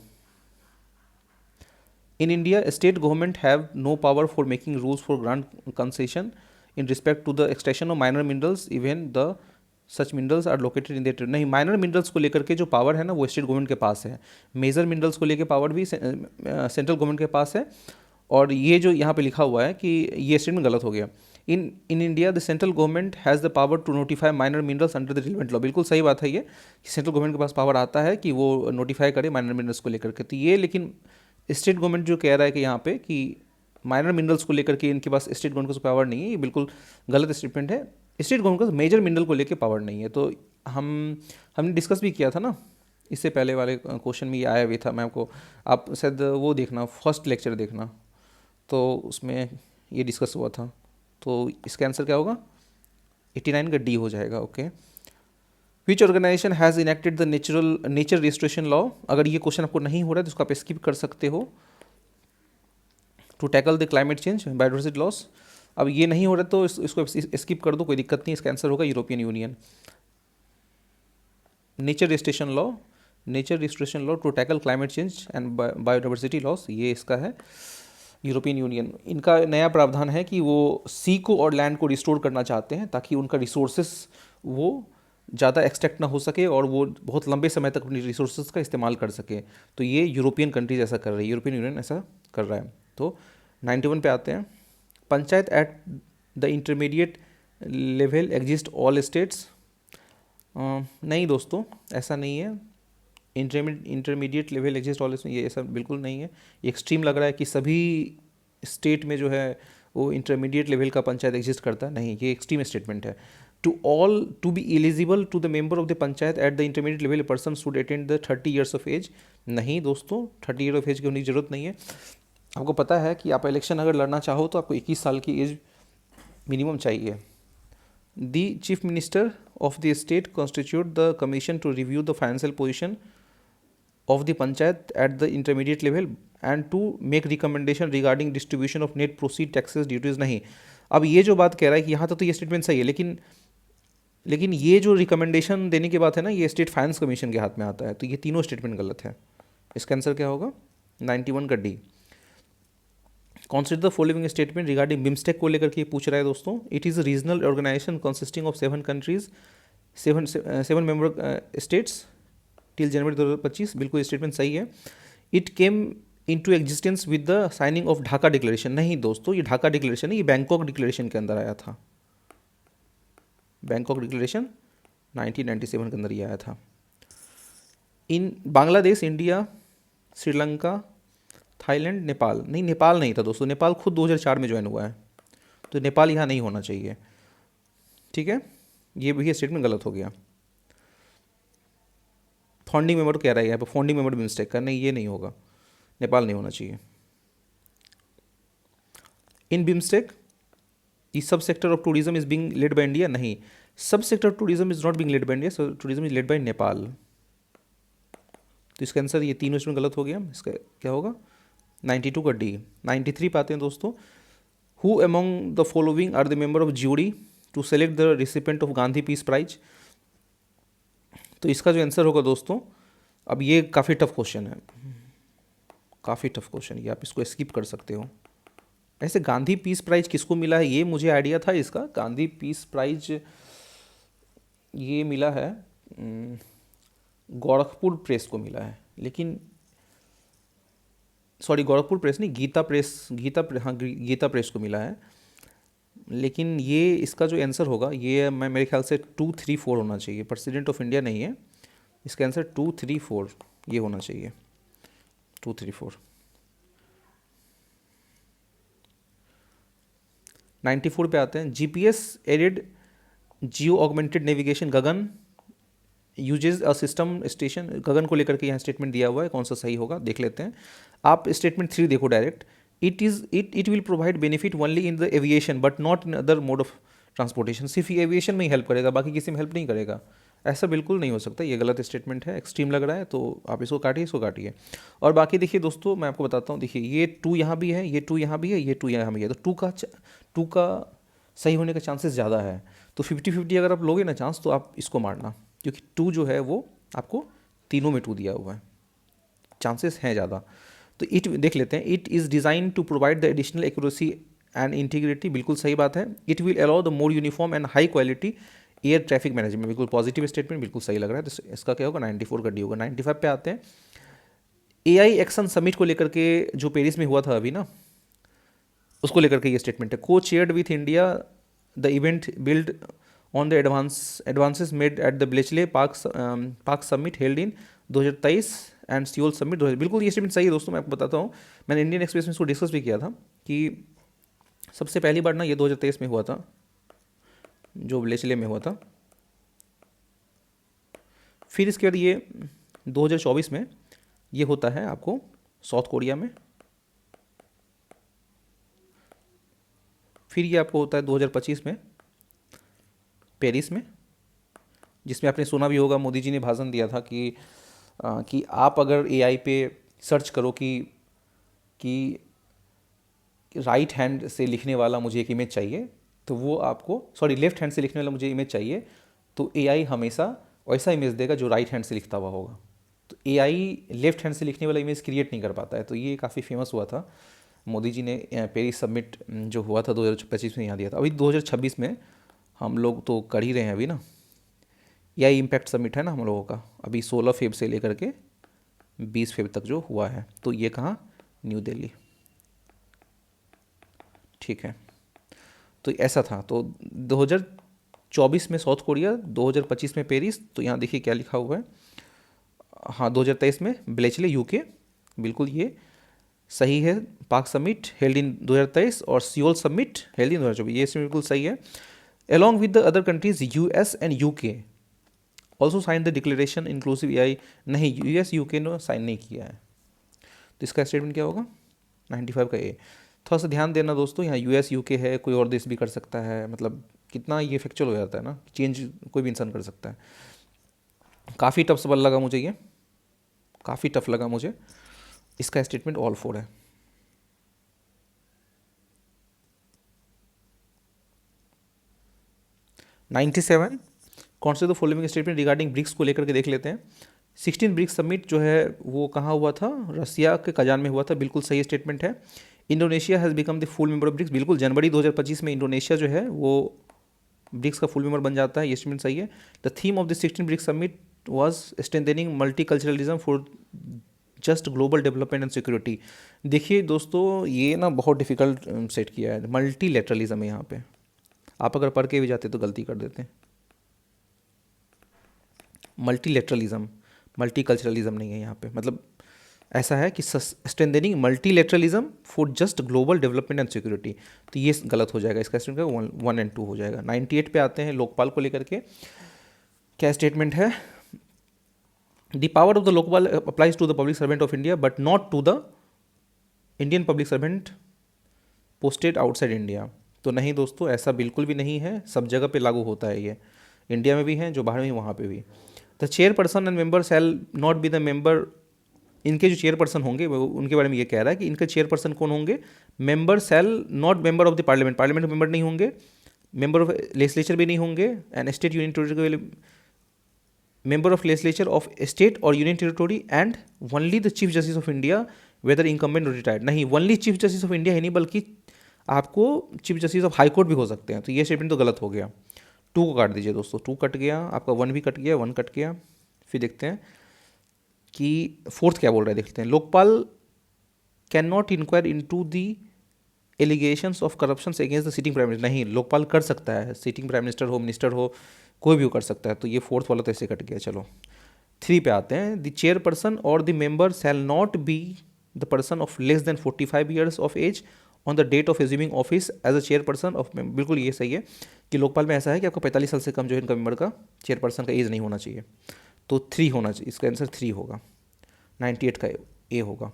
In India, state government have no power for making rules for grant concession in respect to the extraction of minor minerals, even the such minerals are located in their, नहीं minor minerals को लेकर के जो power है ना वो state government के पास है। मेजर मिनरल्स को लेकर पावर भी सेंट्रल गवर्नमेंट के पास है। और ये जो यहाँ पे लिखा हुआ है कि ये स्टेटमेंट गलत हो गया। In India the central government has the power to notify minor minerals under the relevant law. बिल्कुल सही बात है ये, सेंट्रल गवर्नमेंट के पास पावर आता है कि वो नोटिफाई करे माइनर मिनरल्स को लेकर के। तो ये लेकिन स्टेट गवर्नमेंट जो कह रहा है कि यहाँ पे कि माइनर मिनरल्स को लेकर के इनके पास स्टेट गवर्नमेंट को पावर नहीं है, ये बिल्कुल गलत स्टेटमेंट है। स्टेट गवर्नमेंट को मेजर मिनरल को लेकर पावर नहीं है। तो हमने डिस्कस भी किया था ना, इससे पहले वाले क्वेश्चन में ये आया भी था। मैं आपको, आप शायद वो देखना, फर्स्ट लेक्चर देखना, तो उसमें ये डिस्कस हुआ था। तो इसका आंसर क्या होगा, 89 का डी हो जाएगा। Okay. Which organization has enacted the nature restoration law. अगर ये क्वेश्चन आपको नहीं हो रहा है तो उसको आप स्किप कर सकते हो। To tackle the climate change biodiversity loss. अब ये नहीं हो रहा तो इसको स्किप कर दो, कोई दिक्कत नहीं। इसका आंसर होगा European Union. Nature restoration law to tackle climate change and biodiversity loss, ये इसका है यूरोपियन यूनियन। इनका नया प्रावधान है कि वो सी को और लैंड को रिस्टोर करना चाहते हैं ताकि उनका रिसोर्सेस वो ज़्यादा एक्सट्रैक्ट ना हो सके और वो बहुत लंबे समय तक अपनी रिसोर्सेज का इस्तेमाल कर सके। तो ये यूरोपियन कंट्रीज ऐसा कर रही है, यूरोपियन यूनियन ऐसा कर रहा है। तो 91 पे आते हैं। Panchayat at the intermediate level exist all states. नहीं दोस्तों, ऐसा नहीं है। इंटरमीडिएट लेवल एग्जिस्ट ऑल, ये ऐसा बिल्कुल नहीं है। ये एक्सट्रीम लग रहा है कि सभी स्टेट में जो है वो इंटरमीडिएट लेवल का पंचायत एग्जिस्ट करता है, नहीं, ये एक्सट्रीम स्टेटमेंट है। To be eligible to the member of the panchayat at the intermediate level a person should attend the 30 years of age. नहीं दोस्तों, 30 ईयर ऑफ एज की होने की जरूरत नहीं है। आपको पता है कि आप इलेक्शन अगर लड़ना चाहो तो आपको 21 साल की एज मिनिमम चाहिए। The chief minister of the state constitute the commission to review the financial position of the panchayat at the intermediate level and to make recommendation regarding distribution of net proceed taxes duties. नहीं, अब ये जो बात कह रहा है कि यहाँ तक तो ये स्टेटमेंट सही है, लेकिन ये जो रिकमेंडेशन देने की बात है ना, ये स्टेट फाइनेंस कमीशन के हाथ में आता है। तो ये तीनों स्टेटमेंट गलत है। इसका आंसर क्या होगा, 91 का D. Consider the following statement regarding BIMSTEC को लेकर के पूछ रहा है दोस्तों। It is regional organisation consisting of 7 countries, 7 member states till January 2025। बिल्कुल स्टेटमेंट सही है। It came into existence with the signing of Dhaka declaration. नहीं दोस्तों, ये ढाका डिक्लेरेशन है, ये बैंकॉक डिक्लेरेशन के अंदर आया था। बैंकॉक डिक्लेरेशन 1997 के अंदर ये आया था। इन बांग्लादेश, इंडिया, श्रीलंका, थाईलैंड, नेपाल। नहीं, नेपाल नहीं था दोस्तों, नेपाल खुद 2004 में ज्वाइन हुआ है, तो नेपाल यहाँ नहीं होना चाहिए। ठीक है, ये भी स्टेटमेंट गलत हो गया। फाउंडिंग मेंबर कह रहा है यहाँ पे, फाउंडिंग मेंबर भी मिस्टेक का, नहीं ये नहीं होगा। नेपाल नहीं होना चाहिए। इन बिम्स्टेक ई सब sector of tourism is being led by India, नहीं, सब sector of tourism is not being led by India, so tourism is led by Nepal. तो इसका आंसर ये तीनों इसमें गलत हो गया, इसका क्या होगा 92 का डी। 93 पे आते हैं दोस्तों, who among the following are the member of jury to select the recipient of Gandhi peace prize. तो इसका जो आंसर होगा दोस्तों, अब ये काफ़ी टफ क्वेश्चन है, काफ़ी टफ क्वेश्चन, ये आप इसको स्किप कर सकते हो। ऐसे गांधी पीस प्राइज किसको मिला है, ये मुझे आइडिया था इसका। गांधी पीस प्राइज ये मिला है गोरखपुर प्रेस को मिला है, लेकिन सॉरी गोरखपुर प्रेस नहीं, गीता प्रेस, हाँ गीता प्रेस को मिला है। लेकिन ये इसका जो आंसर होगा ये मैं मेरे ख्याल से 2, 3, 4 होना चाहिए, प्रेसिडेंट ऑफ इंडिया नहीं है, इसका आंसर 2, 3, 4 ये होना चाहिए, 2, 3, 4। 94 पे आते हैं, GPS aided geo augmented navigation Gagan uses a system station, Gagan को लेकर के यहाँ स्टेटमेंट दिया हुआ है, कौन सा सही होगा देख लेते हैं। आप स्टेटमेंट 3 देखो direct, it will provide benefit only in the aviation but not in other mode of transportation, सिर्फ ये एविएशन में ही हेल्प करेगा, बाकी किसी में हेल्प नहीं करेगा, ऐसा बिल्कुल नहीं हो सकता, ये गलत स्टेटमेंट है, एक्सट्रीम लग रहा है, तो आप इसको काटिए, इसको काटिए। और बाकी देखिए दोस्तों मैं आपको बताता हूँ, देखिए ये 2 यहाँ भी है, ये 2 यहाँ भी है, ये 2 यहाँ भी है, तो 2 का सही होने का चांसेस ज़्यादा है, तो 50-50 अगर आप लोगे ना चांस, तो आप इसको मारना, क्योंकि 2 जो है वो आपको तीनों में 2 दिया हुआ है, चांसेस हैं ज़्यादा। तो इट देख लेते हैं, it is design to provide the additional accuracy and integrity, बिल्कुल सही बात है। It will allow the more uniform and high quality air traffic management, बिल्कुल पॉजिटिव स्टेटमेंट, बिल्कुल सही लग रहा है, तो इसका क्या होगा 94 का डी होगा। 95 पे आते हैं, एआई एक्शन समिट को लेकर के जो पेरिस में हुआ था अभी ना, उसको लेकर के ये स्टेटमेंट है, को chaired with India the event build on the advances made at the Bletchley park summit held in 2023 and Seoul summit 2000, बिल्कुल ये स्टेटमेंट सही है दोस्तों। मैं आपको बताता हूँ, मैंने इंडियन एक्सप्रेस में इसको डिस्कस भी किया था कि सबसे पहली बार ना ये 2023 में हुआ था, जो ब्लेचले में हुआ था, फिर इसके बाद ये 2024 में ये होता है आपको साउथ कोरिया में, फिर ये आपको होता है 2025 में पेरिस में, जिसमें आपने सुना भी होगा मोदी जी ने भाषण दिया था कि आप अगर एआई पे सर्च करो कि राइट हैंड से लिखने वाला मुझे एक इमेज चाहिए, तो वो आपको सॉरी लेफ्ट हैंड से लिखने वाला मुझे इमेज चाहिए, तो एआई हमेशा वैसा इमेज देगा जो राइट हैंड से लिखता हुआ होगा। तो एआई लेफ्ट हैंड से लिखने वाला इमेज क्रिएट नहीं कर पाता है, तो ये काफ़ी फेमस हुआ था, मोदी जी ने पेरिस समिट जो हुआ था 2025 में यहाँ दिया था। अभी 2026 में हम लोग तो कर ही रहे हैं अभी ना, एआई इम्पैक्ट समिट है ना हम लोगों का, अभी 16 फेब से लेकर के 20 फेब तक जो हुआ है, तो ये कहाँ, न्यू दिल्ली, ठीक है। तो ऐसा था, तो 2024 में साउथ कोरिया, 2025 में पेरिस, तो यहाँ देखिए क्या लिखा हुआ है, हाँ 2023 में ब्लेचले यूके, बिल्कुल ये सही है, पार्क समिट हेल्ड इन 2023 और सियोल समिट हेल्ड इन 2024, ये इसमें बिल्कुल सही है। Along with the other countries US and UK also sign the declaration inclusive AI, नहीं यूएस यूके ने साइन नहीं किया है, तो इसका स्टेटमेंट क्या होगा 95 का ए। थोड़ा सा ध्यान देना दोस्तों, यहाँ यूएस यूके है, कोई और देश भी कर सकता है, मतलब कितना ये फैक्चुअल हो जाता है ना, चेंज कोई भी इंसान कर सकता है। काफ़ी टफ सवाल लगा मुझे, ये काफ़ी टफ लगा मुझे, इसका स्टेटमेंट ऑल 4 है। $97 कौन से दो फॉलोइंग स्टेटमेंट रिगार्डिंग ब्रिक्स को लेकर के देख लेते हैं। 16 ब्रिक्स समिट जो है वो कहाँ हुआ था, रसिया के कजान में हुआ था, बिल्कुल सही स्टेटमेंट है। Indonesia has become the full member of BRICS, बिल्कुल जनवरी 2025 में इंडोनेशिया जो है वो ब्रिक्स का फुल मेंबर बन जाता है, ये स्टेटमेंट सही है। The theme of the 16 BRICS summit was strengthening multiculturalism for just global development and security. देखिए दोस्तों ये ना बहुत डिफिकल्ट सेट किया है, मल्टीलेटरलिज्म है यहाँ पे, आप अगर पढ़ के भी जाते तो गलती कर देते हैं। मल्टीलेटरलिज्म, मल्टीकल्चरलिज्म नहीं है यहाँ पे, मतलब ऐसा है कि strengthening multilateralism for just global development and security, तो ये गलत हो जाएगा, इसका स्टेटमेंट 1 और 2 हो जाएगा। 98 पे आते हैं लोकपाल को लेकर के, क्या स्टेटमेंट है, the power of the Lokpal applies to the public servant of India but not to the Indian public servant posted outside India. तो नहीं दोस्तों, ऐसा बिल्कुल भी नहीं है, सब जगह पे लागू होता है ये, इंडिया में भी है, जो बाहर में वहाँ पे भी। The chairperson and member shall not be the member, इनके जो चेयरपर्सन होंगे उनके बारे में ये कह रहा है कि इनके चेयरपर्सन कौन होंगे, member shall not member of the parliament, parliament member नहीं होंगे, मेंबर ऑफ लेजिस्लेचर भी नहीं होंगे, and state union territory member of legislature of state or union territory and only the chief justice of India whether incumbent or retired। नहीं, only chief justice of India है नहीं, बल्कि आपको chief justice of high court भी हो सकते हैं। तो ये स्टेटमेंट तो गलत हो गया, 2 को काट दीजिए दोस्तों, 2 कट गया आपका, 1 भी कट गया, 1 कट गया। फिर देखते हैं कि 4th क्या बोल रहा है, देखते हैं। Lokpal can not inquire in to the allegations of corruption against the sitting prime minister. नहीं, लोकपाल कर सकता है, सिटिंग प्राइम मिनिस्टर हो, मिनिस्टर हो, कोई भी कर सकता है। तो ये 4th वाला तो ऐसे कट गया। चलो 3 पे आते हैं। द चेयरपर्सन और the member shall not be the person of less than 45 years of age on the date of assuming office as a chairperson of. बिल्कुल ये सही है कि लोकपाल में ऐसा है कि आपको 45 साल से कम जो है इनका मेंबर का चेयरपर्सन का एज नहीं होना चाहिए। तो 3 होना चाहिए, इसका आंसर 3 होगा, 98 का ए होगा।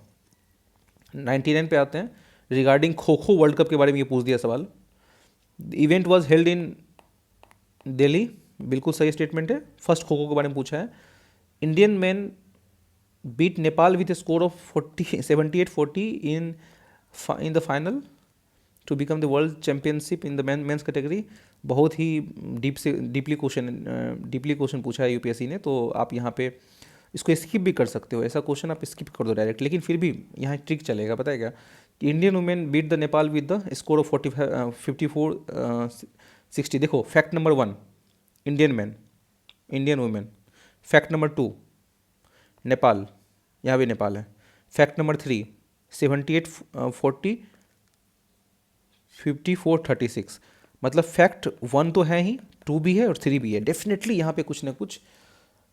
99 पे आते हैं। Regarding kho kho world cup के बारे में ये पूछ दिया सवाल। Event was held in Delhi, बिल्कुल सही स्टेटमेंट है। फर्स्ट खो खो के बारे में पूछा है। Indian man beat Nepal with a score of 78-40 in the final to become the world championship in the men's category. बहुत ही डीपली क्वेश्चन पूछा है यूपीएससी ने, तो आप यहाँ पे इसको स्किप भी कर सकते हो, ऐसा क्वेश्चन आप स्किप कर दो डायरेक्ट। लेकिन फिर भी यहाँ ट्रिक चलेगा, पता है क्या, कि Indian women beat the Nepal with the score of 54-60। देखो, fact number 1 Indian man, Indian women. Fact number 2 Nepal, यहाँ भी नेपाल है। Fact number 3 78-40 54-36। मतलब फैक्ट 1 तो है ही, 2 भी है और 3 भी है। डेफिनेटली यहाँ पे कुछ ना कुछ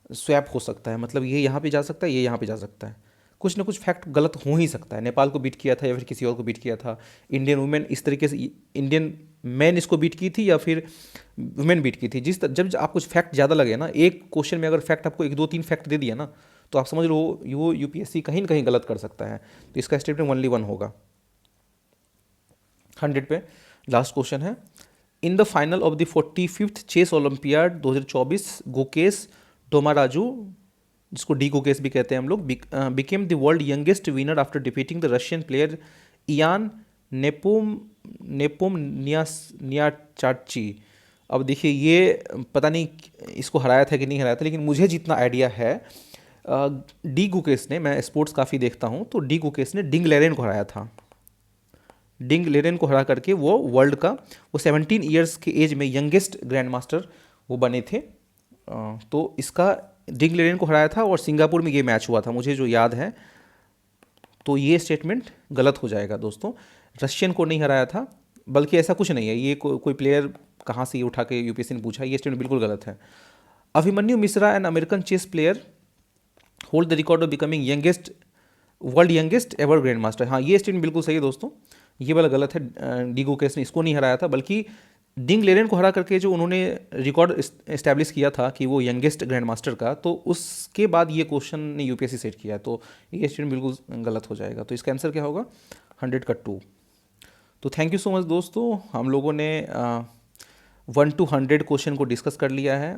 स्वैप हो सकता है, मतलब ये यहाँ पे जा सकता है, ये यहाँ पे जा सकता है, कुछ ना कुछ फैक्ट गलत हो ही सकता है। नेपाल को बीट किया था या फिर किसी और को बीट किया था, इंडियन वुमेन इस तरीके से, इंडियन मैन इसको बीट की थी या फिर वुमेन बीट की थी। जब आप कुछ फैक्ट ज़्यादा लगे ना, एक क्वेश्चन में अगर फैक्ट आपको 1 2 3 फैक्ट दे दिया ना, तो आप समझ लो वो यूपीएससी कहीं ना कहीं गलत कर सकता है। तो इसका स्टेटमेंट ओनली 1 होगा। 100 पे लास्ट क्वेश्चन है। In the final of the 45th chess olympiad 2024 Gukesh Dommaraju, जिसको डी गोकेश भी कहते हैं हम लोग, became the world youngest winner after defeating the Russian player Ian Nepomniachtchi. अब देखिए, ये पता नहीं इसको हराया था कि नहीं हराया था, लेकिन मुझे जितना आइडिया है, डी गुकेश ने, मैं स्पोर्ट्स काफ़ी देखता हूँ, तो डी गुकेश ने डिंग लेरेन को हराया था। डिंग लेरेन को हरा करके वो वर्ल्ड का, वो 17 ईयर्स के एज में यंगेस्ट ग्रैंड मास्टर वो बने थे। तो इसका डिंग लेरेन को हराया था और सिंगापुर में ये मैच हुआ था, मुझे जो याद है। तो ये स्टेटमेंट गलत हो जाएगा दोस्तों, रशियन को नहीं हराया था, बल्कि ऐसा कुछ नहीं है, ये कोई प्लेयर कहाँ से ये उठा के यूपीएससी ने पूछा, ये स्टेटमेंट बिल्कुल गलत है। Abhimanyu Mishra an American chess player hold the record of becoming world youngest ever grand master. हाँ, ये स्टेटमेंट बिल्कुल सही है दोस्तों, ये वाला गलत है। डी गुकेश ने इसको नहीं हराया था, बल्कि डिंग लेरेन को हरा करके जो उन्होंने रिकॉर्ड इस्टेब्लिश किया था कि वो यंगेस्ट ग्रैंड मास्टर का, तो उसके बाद ये क्वेश्चन ने यूपीएससी सेट किया है। तो ये स्टेटमेंट बिल्कुल गलत हो जाएगा। तो इसका आंसर क्या होगा, 100 का 2। तो थैंक यू सो मच दोस्तों, हम लोगों ने 1 to 100 क्वेश्चन को डिस्कस कर लिया है।